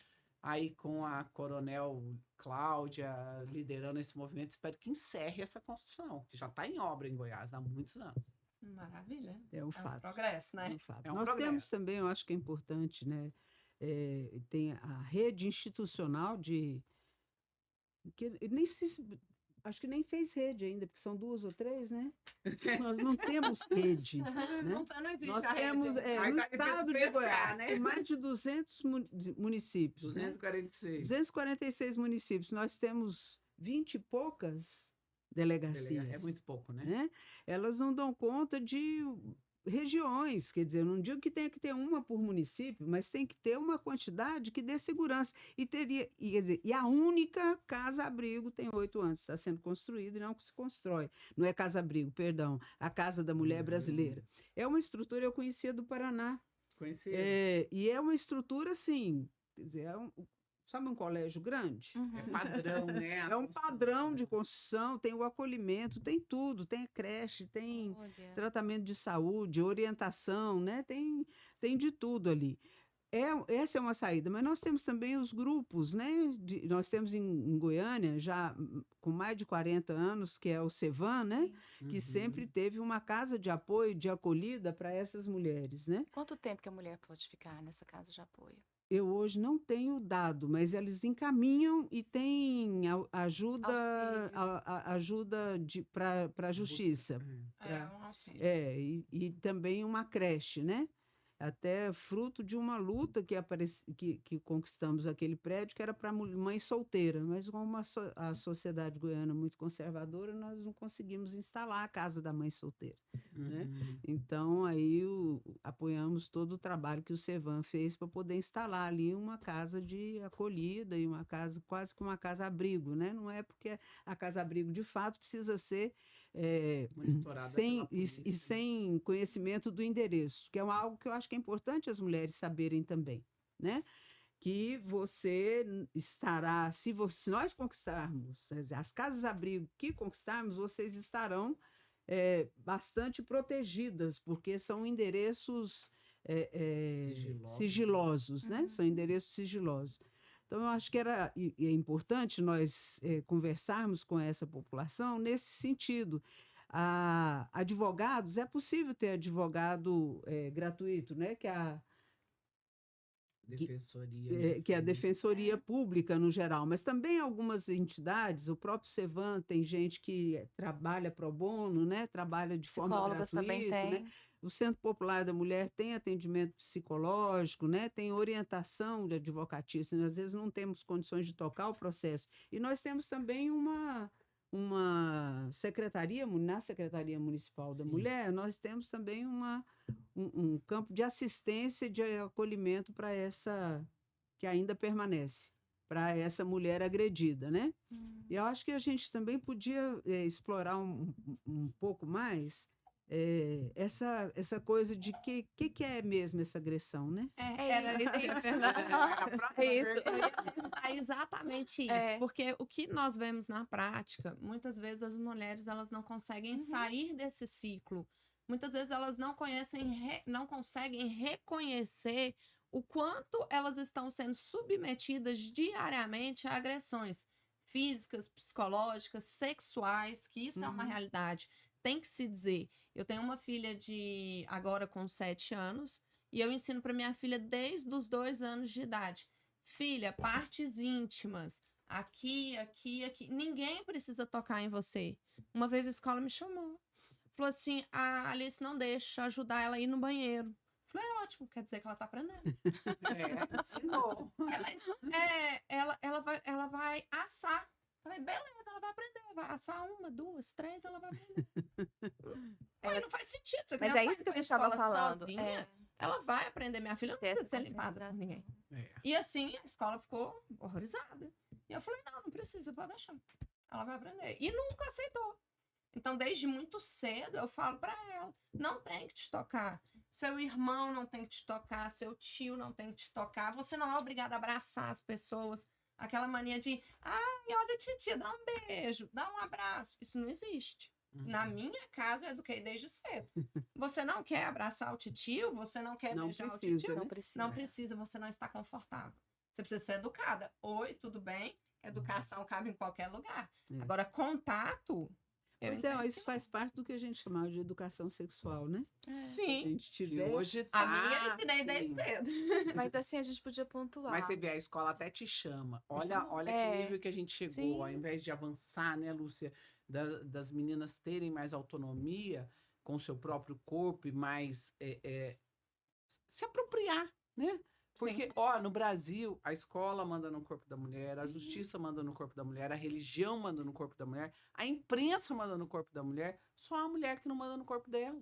aí com a Coronel Cláudia liderando esse movimento, espero que encerre essa construção, que já está em obra em Goiás há muitos anos. Maravilha. é um É um fato. progresso, né? É um fato. É um Nós progresso. temos também, eu acho que é importante, né? Tem a rede institucional que nem acho que nem fez rede ainda, porque são 2 ou 3, né? Nós não temos rede, né? Não existe Nós a rede. temos, Aí no tá difícil estado de pescar, Goiás, né? tem mais de 200 municípios, né? 246. 246 municípios. Nós temos 20 e poucas delegacias. É muito pouco, né? Né? Elas não dão conta de regiões, quer dizer, eu não digo que tenha que ter uma por município, mas tem que ter uma quantidade que dê segurança. Quer dizer, e a única casa-abrigo tem 8 anos, está sendo construída e não se constrói. Não é casa-abrigo, perdão, a Casa da Mulher Brasileira. É uma estrutura, eu conhecia do Paraná. Conheci. E é uma estrutura assim, quer dizer, sabe um colégio grande? É padrão, né? É um padrão de construção, tem o acolhimento, tem tudo, tem creche, tem Olha. tratamento de saúde, orientação, né? Tem de tudo ali. Essa é uma saída, mas nós temos também os grupos, né? Nós temos em Goiânia, já com mais de 40 anos, que é o Cevan, né? Sim. Que sempre teve uma casa de apoio, de acolhida para essas mulheres, né? Quanto tempo que a mulher pode ficar nessa casa de apoio? Eu hoje não tenho dado, mas eles encaminham e tem ajuda, ajuda para a justiça. Um auxílio. E também uma creche, né? Até fruto de uma luta que conquistamos aquele prédio, que era para mãe solteira, mas como a sociedade goiana é muito conservadora, nós não conseguimos instalar a casa da mãe solteira. Né? Então, aí apoiamos todo o trabalho que o Cevan fez para poder instalar ali uma casa de acolhida e uma casa, quase que uma casa-abrigo, né? Não é porque a casa-abrigo, de fato, precisa ser Monitorada pela polícia, né? sem conhecimento do endereço, que é algo que eu acho que é importante as mulheres saberem também, né? Que você estará, se nós conquistarmos as casas-abrigo que conquistarmos, vocês estarão bastante protegidas, porque são endereços sigilosos, né? São endereços sigilosos. Então, eu acho que é importante nós conversarmos com essa população nesse sentido. Advogados, é possível ter advogado gratuito, né? Que é a Defensoria Pública no geral, mas também algumas entidades, o próprio Cevan, tem gente que trabalha pro bono, né? Trabalha de forma Psicólogas também gratuita, tem. né? O Centro Popular da Mulher tem atendimento psicológico, né? Tem orientação de advocatícia, às vezes não temos condições de tocar o processo. E nós temos também uma secretaria, na Secretaria Municipal da Mulher, nós temos também um campo de assistência, de acolhimento para essa, que ainda permanece, para essa mulher agredida, né? E eu acho que a gente também podia explorar um pouco mais essa coisa de que é mesmo essa agressão, né? Era isso que eu ia perguntar. Exatamente isso. Porque o que nós vemos na prática, muitas vezes as mulheres elas não conseguem sair desse ciclo. Muitas vezes elas não conseguem reconhecer o quanto elas estão sendo submetidas diariamente a agressões físicas, psicológicas, sexuais, que isso é uma realidade. Tem que se dizer. Eu tenho uma filha agora com 7 anos, e eu ensino para minha filha desde os 2 anos de idade. Filha, partes íntimas, aqui, aqui, aqui. Ninguém precisa tocar em você. Uma vez a escola me chamou. Falou assim, a Alice não deixa ajudar ela a ir no banheiro. Falei, ótimo, quer dizer que ela tá aprendendo. Ensinou. Ela vai assar. Falei, beleza, ela vai aprender. Vai assar 1, 2, 3, ela vai aprender. Não faz sentido. Mas é isso que eu estava falando. Sozinha, ela vai aprender. Minha filha não precisa ser limpada por ninguém. E assim, a escola ficou horrorizada. E eu falei, não precisa, pode deixar. Ela vai aprender. E nunca aceitou. Então, desde muito cedo, eu falo para ela, não tem que te tocar. Seu irmão não tem que te tocar, seu tio não tem que te tocar. Você não é obrigado a abraçar as pessoas. Aquela mania de, ai, olha, titia, dá um beijo, dá um abraço. Isso não existe. Na minha casa, eu eduquei desde cedo. Você não quer abraçar o titio? Você não quer Não beijar o precisa, titio? Não precisa. Não precisa, você não está confortável. Você precisa ser educada. Oi, tudo bem? Educação cabe em qualquer lugar. É. Agora, contato... eu Pois é, entendo mas que isso faz parte do que a gente chamava de educação sexual, né? É. Se a sim. gente Que tiver... hoje A tá, minha eu ensinei desde sim. cedo. Mas assim, a gente podia pontuar. Mas você vê, a escola até te chama. Olha, chamou. olha É, que nível que a gente chegou. sim. Ao invés de avançar, né, Lúcia, das meninas terem mais autonomia com o seu próprio corpo e mais se apropriar, né? Porque, ó, no Brasil, a escola manda no corpo da mulher, a justiça manda no corpo da mulher, a religião manda no corpo da mulher, a imprensa manda no corpo da mulher, só a mulher que não manda no corpo dela.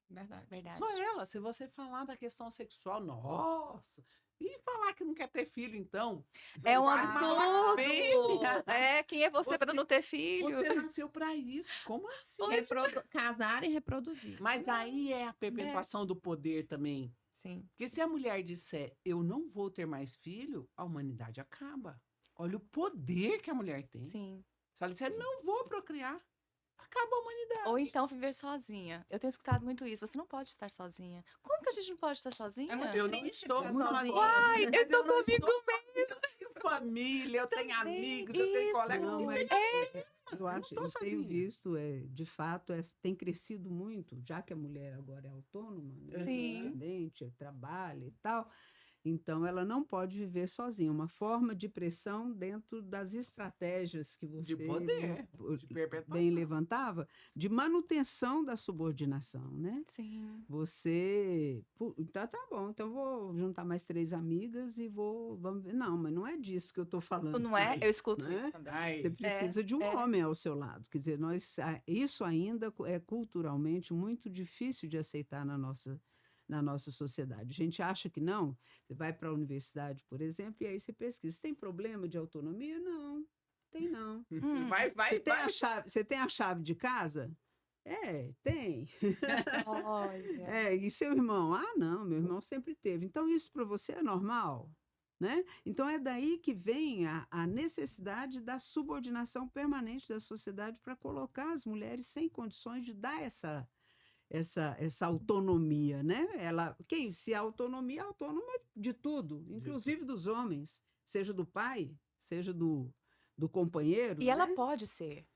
Verdade. Verdade. Só ela. Se você falar da questão sexual, nossa. E falar que não quer ter filho, então? É um Faz uma absurdo. blasfêmia. É, quem é você para Você- não ter filho? Você nasceu pra isso. Como assim? Casar e reproduzir. Mas aí é a perpetuação do poder também. Sim. Porque se a mulher disser, eu não vou ter mais filho, a humanidade acaba. Olha o poder que a mulher tem. Sim. Se ela disser, não vou procriar, acaba a humanidade. Ou então viver sozinha. Eu tenho escutado muito isso. Você não pode estar sozinha. Como que a gente não pode estar sozinha? É muito Eu não triste estou ficar sozinha. sozinha. Ai, Mas eu tô não estou comigo sozinha. Eu tenho família, eu tenho Também, amigos, eu tenho isso. colegas. Não, que mas tem eu acho, tô eu tenho sozinha. visto, de fato, tem crescido muito, já que a mulher agora é autônoma, né, Sim. independente, trabalha e tal. Então, ela não pode viver sozinha. Uma forma de pressão dentro das estratégias que você De poder, de bem perpetuação. levantava, de manutenção da subordinação, né? Sim. Então tá bom, então eu vou juntar mais 3 amigas e vamos ver. Não, mas não é disso que eu estou falando. Não é? Eu escuto Né? isso também. Ai, Você precisa de um é. homem ao seu lado. Quer dizer, isso ainda é culturalmente muito difícil de aceitar na nossa sociedade. A gente acha que não. Você vai para a universidade, por exemplo, e aí você pesquisa. Você tem problema de autonomia? Não, tem não. vai, Você tem a chave de casa? Tem. Olha. E seu irmão? Ah, não, meu irmão sempre teve. Então, isso para você é normal? Né? Então, é daí que vem a necessidade da subordinação permanente da sociedade para colocar as mulheres sem condições de dar essa autonomia, né? Se a autonomia é autônoma de tudo, inclusive dos homens, seja do pai, seja do companheiro. E ela né? pode ser.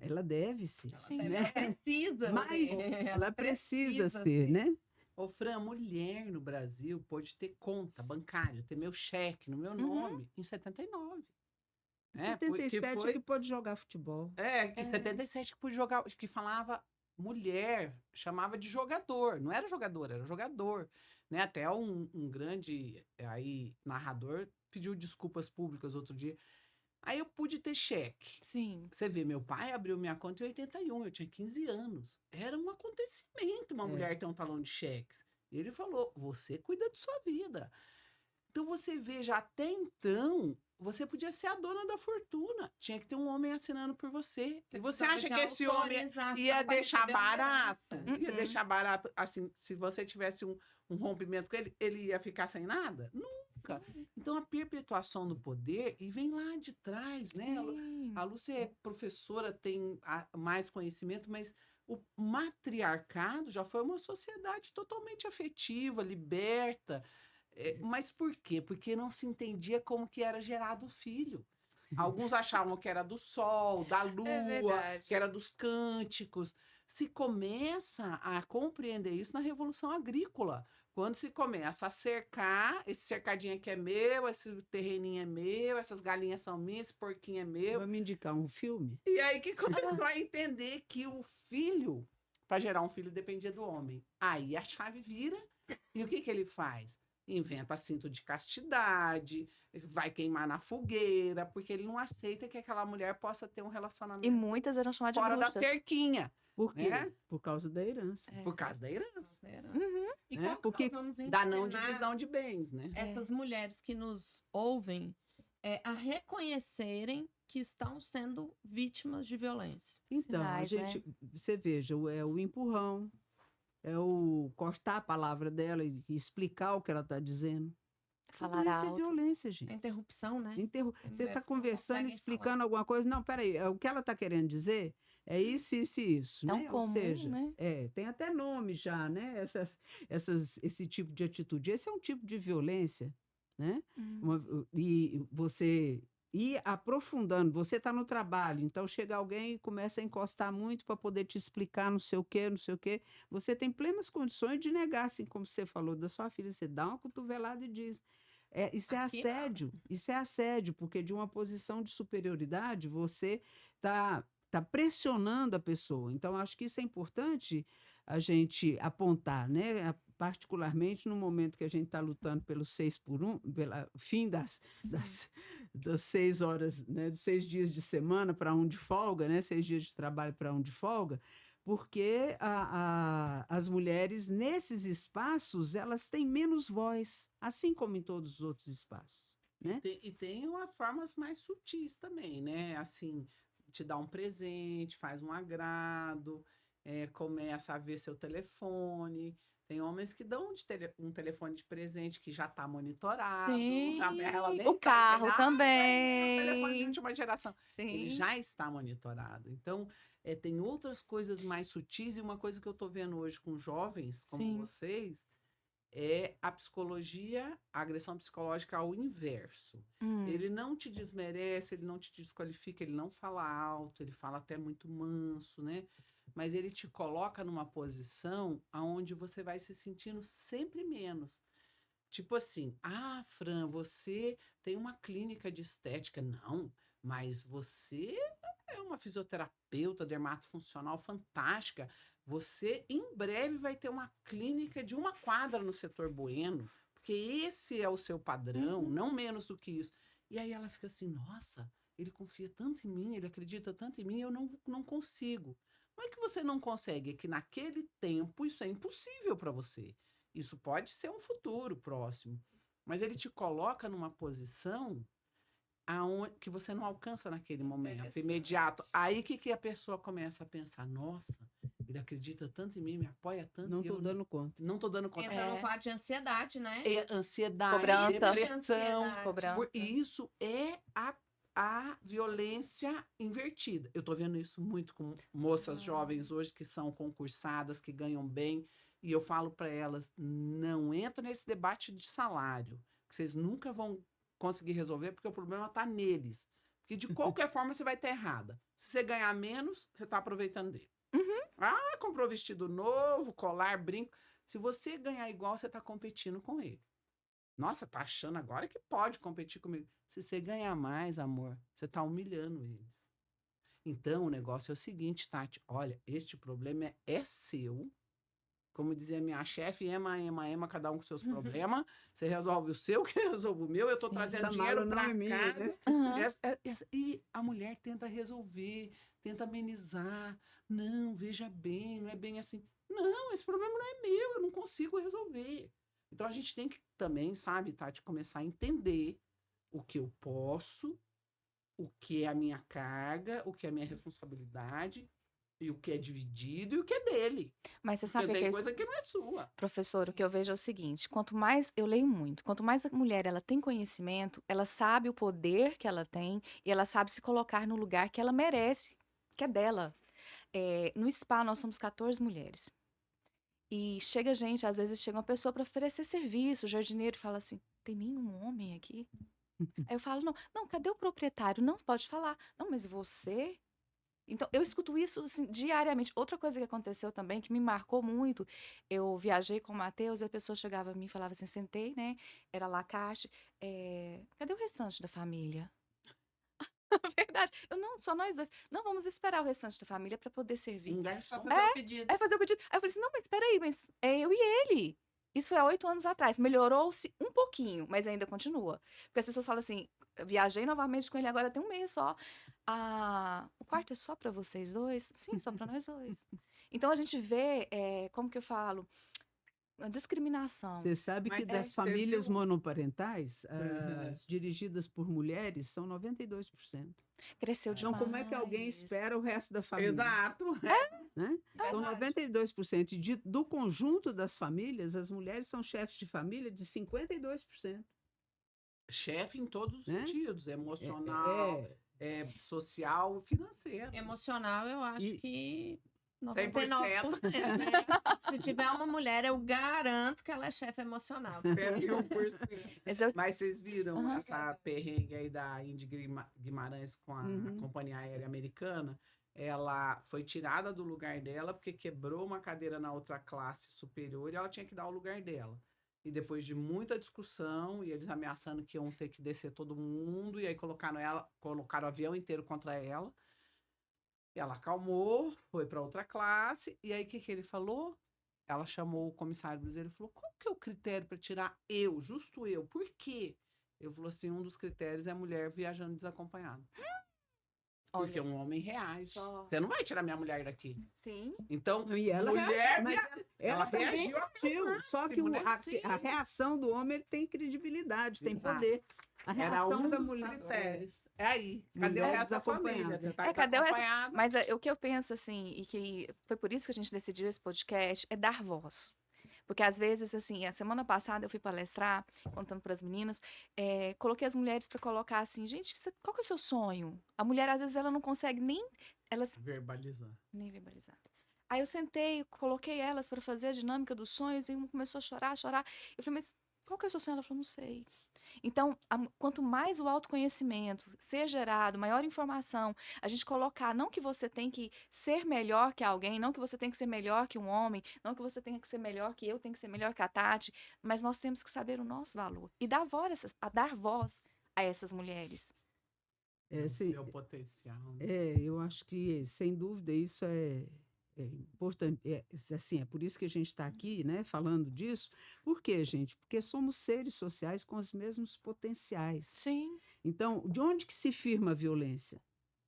Ela deve ser. Sim. Né? Precisa. Mas ela precisa ser, ser. né? Ô, Fran, mulher no Brasil pode ter conta bancária, ter meu cheque no meu nome em 79. Em 77 foi, que pode jogar futebol. em 77 que pode jogar, que falava mulher, chamava de jogador, não era jogador, era jogador, né? Até um grande aí narrador pediu desculpas públicas outro dia. Aí eu pude ter cheque. Sim. Você vê, meu pai abriu minha conta em 81, eu tinha 15 anos. Era um acontecimento uma mulher ter um talão de cheques. E ele falou, você cuida da sua vida. Então você veja, até então, você podia ser a dona da fortuna. Tinha que ter um homem assinando por você. E você acha que esse homem ia deixar barato? Ia deixar barato, assim, se você tivesse um rompimento com ele, ele ia ficar sem nada? Nunca. Então, a perpetuação do poder, e vem lá de trás, né? Sim. A Lúcia é professora, tem mais conhecimento, mas o matriarcado já foi uma sociedade totalmente afetiva, liberta. Mas por quê? Porque não se entendia como que era gerado o filho. Alguns achavam que era do sol, da lua, verdade. que era dos cânticos. Se começa a compreender isso na Revolução Agrícola, quando se começa a cercar, esse cercadinho aqui é meu, esse terreninho é meu, essas galinhas são minhas, esse porquinho é meu. Vamos indicar um filme? E aí que começou a entender que o filho, para gerar um filho, dependia do homem. Aí a chave vira, e o que ele faz? Inventa cinto de castidade, vai queimar na fogueira, porque ele não aceita que aquela mulher possa ter um relacionamento E muitas eram chamadas de fora da bruxas. cerquinha, Por quê? né? Por causa da herança. Por causa da herança, E Né? como Porque nós vamos da não ensinar divisão de bens, né? essas mulheres que nos ouvem a reconhecerem que estão sendo vítimas de violência. Então, Sinais, né? você veja, é o empurrão, é o cortar a palavra dela e explicar o que ela está dizendo. Tudo Falar isso é alto. violência, A gente. interrupção, né? Tem Você mulheres está que não conversando, conseguem explicando alguma coisa. Não, peraí, o que ela está querendo dizer é isso, isso e isso, Tão né? Ou comum, seja, né? tem até nome já, né? Esse tipo de atitude. Esse é um tipo de violência, né? E você ir aprofundando, você está no trabalho, então chega alguém e começa a encostar muito para poder te explicar não sei o quê, não sei o quê. Você tem plenas condições de negar, assim como você falou da sua filha, você dá uma cotovelada e diz. Isso é Aqui não. assédio, isso é assédio, porque de uma posição de superioridade você tá pressionando a pessoa. Então, acho que isso é importante a gente apontar, né? Particularmente no momento que a gente está lutando pelo 6x1, pelo fim das 6 horas, né? Dos 6 dias de semana para um de folga, né? 6 dias de trabalho para um de folga, porque as mulheres, nesses espaços, elas têm menos voz, assim como em todos os outros espaços, né? E tem umas formas mais sutis também, né? Assim, te dá um presente, faz um agrado, começa a ver seu telefone. Tem homens que dão um telefone de presente que já está monitorado. Sim, Ela nem o carro vai ganhei um telefone de também. última geração. Ele Sim. já está monitorado. Então, tem outras coisas mais sutis, e uma coisa que eu estou vendo hoje com jovens como Sim. vocês é a psicologia, a agressão psicológica ao inverso. Ele não te desmerece, ele não te desqualifica, ele não fala alto, ele fala até muito manso, né? Mas ele te coloca numa posição aonde você vai se sentindo sempre menos. Tipo assim, Fran, você tem uma clínica de estética. Não, mas você é uma fisioterapeuta dermatofuncional fantástica. Você, em breve, vai ter uma clínica de uma quadra no setor Bueno, porque esse é o seu padrão, não menos do que isso. E aí ela fica assim, nossa, ele confia tanto em mim, ele acredita tanto em mim, eu não consigo. Não é que você não consegue, é que naquele tempo isso é impossível para você. Isso pode ser um futuro próximo, mas ele te coloca numa posição que você não alcança naquele momento imediato. Aí que a pessoa começa a pensar, nossa, ele acredita tanto em mim, me apoia tanto, Não e eu estou dando conta. não estou dando conta. Entra no quadro de ansiedade, né? Ansiedade, Cobrança. depressão. Ansiedade. Cobrança. E isso é a violência invertida. Eu estou vendo isso muito com moças jovens hoje que são concursadas, que ganham bem, e eu falo para elas, não entra nesse debate de salário, que vocês nunca vão conseguir resolver, porque o problema está neles. Porque de qualquer forma você vai estar errada. Se você ganhar menos, você está aproveitando dele. Comprou vestido novo, colar, brinco. Se você ganhar igual, você está competindo com ele. Nossa, tá achando agora que pode competir comigo. Se você ganhar mais, amor, você tá humilhando eles. Então, o negócio é o seguinte, Tati. Olha, este problema é seu. Como dizia minha chefe, ema, cada um com seus problemas. Você resolve o seu, que eu resolvo o meu. Eu tô Sim. trazendo Essa dinheiro mala não para é minha, casa. né? E a mulher tenta resolver, tenta amenizar. Não, veja bem, não é bem assim. Não, esse problema não é meu, eu não consigo resolver. Então a gente tem que também, sabe, Tati, começar a entender o que eu posso, o que é a minha carga, o que é a minha responsabilidade, e o que é dividido e o que é dele. Mas você Porque sabe o que tem é coisa que não é sua. professor, o que eu vejo é o seguinte, quanto mais eu leio muito, quanto mais a mulher ela tem conhecimento, ela sabe o poder que ela tem e ela sabe se colocar no lugar que ela merece, que é dela. No spa nós somos 14 mulheres. E chega gente, às vezes chega uma pessoa para oferecer serviço, o jardineiro fala assim: "Tem nenhum homem aqui?" Aí eu falo: "Não, cadê o proprietário?" "Não, pode falar." "Não, mas você?" Então, eu escuto isso, assim, diariamente. Outra coisa que aconteceu também, que me marcou muito, eu viajei com o Matheus e a pessoa chegava a mim e falava assim, sentei, né, era lá a caixa, cadê o restante da família? Verdade. Eu, não, só nós dois. Não, vamos esperar o restante da família para poder servir. Um Pra garçom. fazer o pedido. Aí fazer o pedido. Aí eu falei assim, não, mas peraí, mas é eu e ele. Isso foi há 8 anos atrás. Melhorou-se um pouquinho, mas ainda continua. Porque as pessoas falam assim, viajei novamente com ele agora tem um mês só. O quarto é só para vocês dois? Sim, só para nós dois. Então a gente vê, como que eu falo, uma discriminação. Você sabe que Mas das você famílias viu? monoparentais, Uhum. as dirigidas por mulheres são 92%. Cresceu Então, demais. como é que alguém espera o resto da família? Exato. Né? Então, Verdade. 92% do conjunto das famílias, as mulheres são chefes de família de 52%. Chefe em todos os Né? sentidos, É, emocional, é, social, financeiro. Emocional, eu acho E- que 100%. 99%, né? Se tiver uma mulher, eu garanto que ela é chefe emocional. 101%. Mas eu, Mas vocês viram Aham. essa perrengue aí da Indy Guimarães com a Uhum. companhia aérea americana? Ela foi tirada do lugar dela porque quebrou uma cadeira na outra classe superior e ela tinha que dar o lugar dela. E depois de muita discussão, e eles ameaçando que iam ter que descer todo mundo, e aí colocaram o avião inteiro contra ela. E ela acalmou, foi para outra classe, e aí o que ele falou? Ela chamou o comissário brasileiro e falou: qual que é o critério para tirar eu, justo eu? Por quê? Eu falou assim: um dos critérios é a mulher viajando desacompanhada. Porque olha um homem reais. só. Você não vai tirar minha mulher daqui. Sim. Então, E ela mulher reagiu, mas ela também reagiu ao reagiu. Só que máximo, né? Sim. a reação do homem ele tem credibilidade, tem Exato. poder. A Era reação um da dos mulher. critérios. É aí. Cadê o Mulher resto da família? desacompanhada. Você tá Cadê o resto? desacompanhada. Mas o que eu penso, assim, e que foi por isso que a gente decidiu esse podcast, é dar voz. Porque às vezes, assim, a semana passada eu fui palestrar, contando para as meninas, coloquei as mulheres para colocar assim, gente, qual que é o seu sonho? A mulher, às vezes, ela não consegue Verbalizar. nem verbalizar. Aí eu sentei, coloquei elas para fazer a dinâmica dos sonhos e uma começou a chorar, chorar. Eu falei, mas qual que é o seu sonho? Ela falou, não sei. Então, quanto mais o autoconhecimento ser gerado, maior informação, a gente colocar, não que você tem que ser melhor que alguém, não que você tem que ser melhor que um homem, não que você tenha que ser melhor que eu, tem que ser melhor que a Tati, mas nós temos que saber o nosso valor e dar voz a essas mulheres. É, O sim, seu potencial. Né? eu acho que, sem dúvida, isso é importante. Assim, é por isso que a gente está aqui, né, falando disso. Por quê, gente? Porque somos seres sociais com os mesmos potenciais. Sim. Então, de onde que se firma a violência?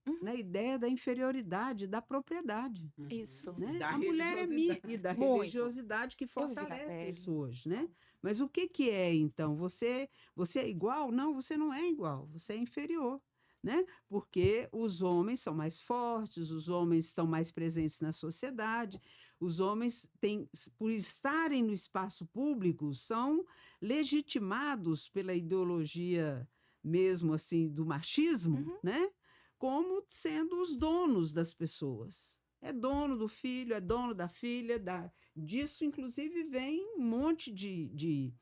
Uhum. Na ideia da inferioridade, da propriedade. Uhum. Isso. Né? Da A mulher é minha e da Muito. religiosidade que Eu vivi na fortalece pele. isso hoje, né? Mas o que é, então? Você é igual? Não, você não é igual, você é inferior. Né? Porque os homens são mais fortes, os homens estão mais presentes na sociedade, os homens têm, por estarem no espaço público, são legitimados pela ideologia mesmo assim do machismo, Uhum. né? Como sendo os donos das pessoas. É dono do filho, é dono da filha, disso inclusive vem um monte de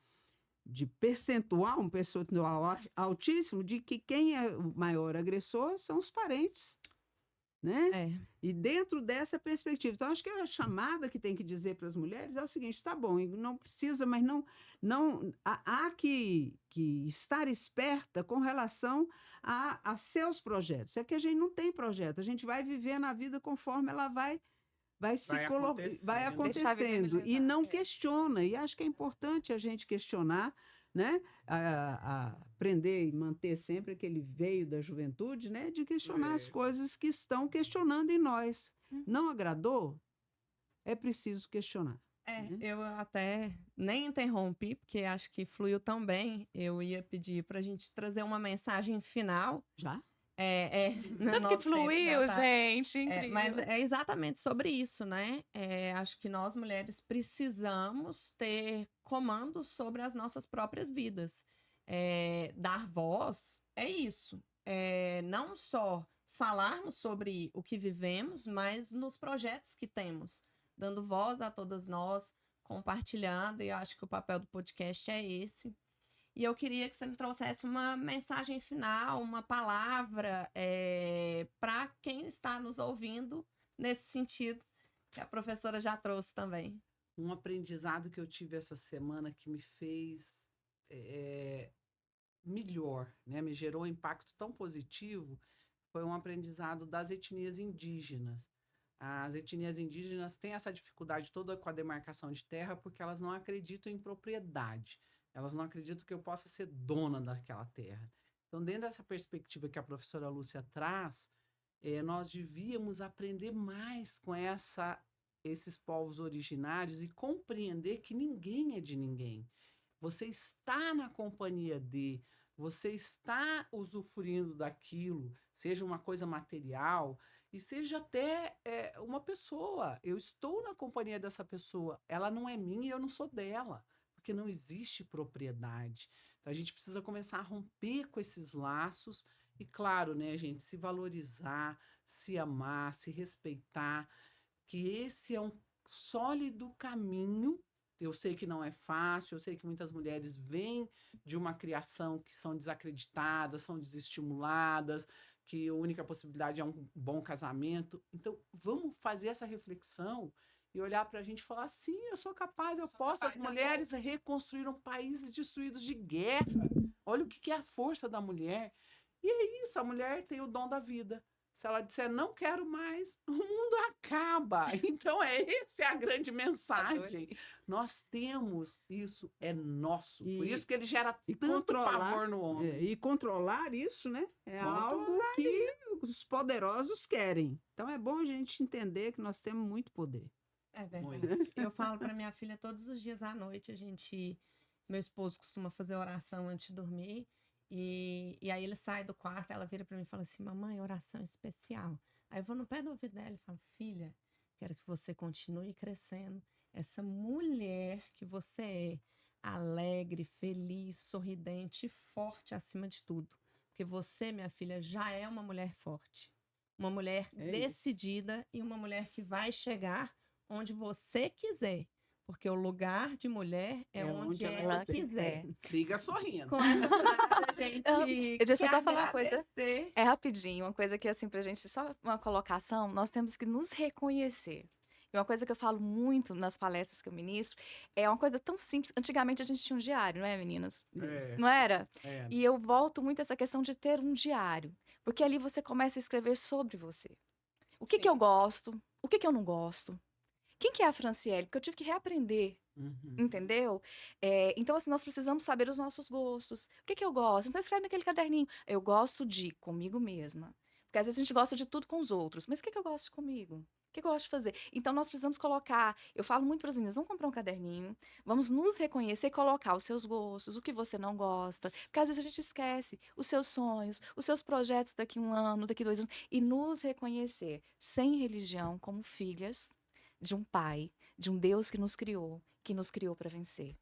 percentual, um percentual altíssimo, de que quem é o maior agressor são os parentes. Né? E dentro dessa perspectiva. Então, acho que a chamada que tem que dizer para as mulheres é o seguinte: tá bom, não precisa, mas não há que estar esperta com relação a seus projetos. É que a gente não tem projeto, a gente vai viver na vida conforme ela vai acontecendo e não questiona. E acho que é importante a gente questionar, né? Aprender e manter sempre aquele veio da juventude, né? De questionar as coisas que estão questionando em nós. Não agradou? É preciso questionar. Né? Eu até nem interrompi, porque acho que fluiu tão bem. Eu ia pedir para a gente trazer uma mensagem final. Já? Tanto que fluiu, gente, incrível. Mas é exatamente sobre isso, né? Acho que nós, mulheres, precisamos ter comando sobre as nossas próprias vidas. Dar voz é isso. Não só falarmos sobre o que vivemos, mas nos projetos que temos. Dando voz a todas nós, compartilhando, e eu acho que o papel do podcast é esse. E eu queria que você me trouxesse uma mensagem final, uma palavra para quem está nos ouvindo nesse sentido, que a professora já trouxe também. Um aprendizado que eu tive essa semana que me fez melhor, né? Me gerou um impacto tão positivo, foi um aprendizado das etnias indígenas. As etnias indígenas têm essa dificuldade toda com a demarcação de terra porque elas não acreditam em propriedade. Elas não acreditam que eu possa ser dona daquela terra. Então, dentro dessa perspectiva que a professora Lúcia traz, nós devíamos aprender mais com essa esses povos originários e compreender que ninguém é de ninguém. Você está na companhia de, você está usufruindo daquilo, seja uma coisa material e seja até uma pessoa. Eu estou na companhia dessa pessoa, ela não é minha e eu não sou dela, porque não existe propriedade. Então a gente precisa começar a romper com esses laços e, claro, né, gente, se valorizar, se amar, se respeitar, que esse é um sólido caminho. Eu sei que não é fácil, eu sei que muitas mulheres vêm de uma criação que são desacreditadas, são desestimuladas, que a única possibilidade é um bom casamento. Então, vamos fazer essa reflexão e olhar para a gente e falar: sim, eu sou capaz, eu posso. As mulheres reconstruíram países destruídos de guerra. Olha o que é a força da mulher. E é isso, a mulher tem o dom da vida. Se ela disser não quero mais, o mundo acaba. Então, essa é a grande mensagem. Nós temos isso, é nosso. Por isso que ele gera tanto pavor no homem. E controlar isso, né? É algo que os poderosos querem. Então, é bom a gente entender que nós temos muito poder. É verdade. Eu falo para minha filha todos os dias à noite, meu esposo costuma fazer oração antes de dormir. E aí ele sai do quarto, ela vira para mim e fala assim: mamãe, oração especial. Aí eu vou no pé do ouvido dela e falo: filha, quero que você continue crescendo. Essa mulher que você é, alegre, feliz, sorridente e forte acima de tudo. Porque você, minha filha, já é uma mulher forte. Uma mulher decidida e uma mulher que vai chegar onde você quiser. Porque o lugar de mulher é onde ela quiser. Siga sorrindo. Com essa frase, Deixa eu só falar uma coisa. É rapidinho, uma coisa que, assim, pra gente, só uma colocação, nós temos que nos reconhecer. E uma coisa que eu falo muito nas palestras que eu ministro, é uma coisa tão simples. Antigamente a gente tinha um diário, não é, meninas? Não era? E eu volto muito a essa questão de ter um diário. Porque ali você começa a escrever sobre você. O que eu gosto, o que eu não gosto. Quem que é a Franciele? Porque eu tive que reaprender, entendeu? Então, assim, nós precisamos saber os nossos gostos. O que eu gosto? Então, escreve naquele caderninho. Eu gosto de comigo mesma. Porque às vezes a gente gosta de tudo com os outros. Mas o que eu gosto comigo? O que eu gosto de fazer? Então, nós precisamos colocar... Eu falo muito para as meninas, vamos comprar um caderninho, vamos nos reconhecer e colocar os seus gostos, o que você não gosta. Porque às vezes a gente esquece os seus sonhos, os seus projetos daqui 1 ano, daqui 2 anos. E nos reconhecer, sem religião, como filhas de um pai, de um Deus que nos criou para vencer.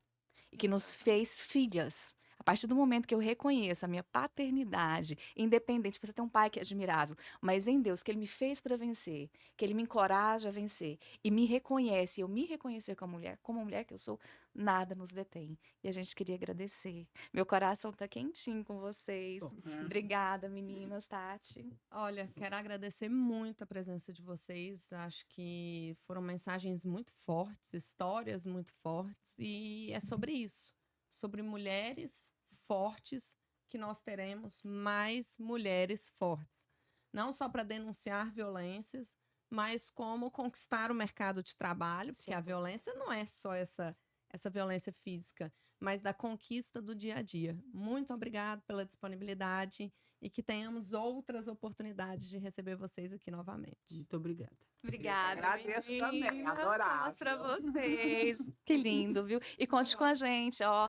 E que nos fez filhas. A partir do momento que eu reconheço a minha paternidade, independente, você tem um pai que é admirável, mas em Deus, que ele me fez para vencer, que ele me encoraja a vencer, e me reconhece, eu me reconhecer como a mulher que eu sou, nada nos detém. E a gente queria agradecer. Meu coração tá quentinho com vocês. Obrigada, meninas, Tati. Olha, quero agradecer muito a presença de vocês. Acho que foram mensagens muito fortes, histórias muito fortes, e é sobre isso. Sobre mulheres fortes, que nós teremos mais mulheres fortes. Não só para denunciar violências, mas como conquistar o mercado de trabalho, porque a violência não é só essa violência física, mas da conquista do dia a dia. Muito obrigada pela disponibilidade e que tenhamos outras oportunidades de receber vocês aqui novamente. Muito obrigada. Obrigada, agradeço também, adorável. Para vocês. Que lindo, viu? E conte com a gente, ó.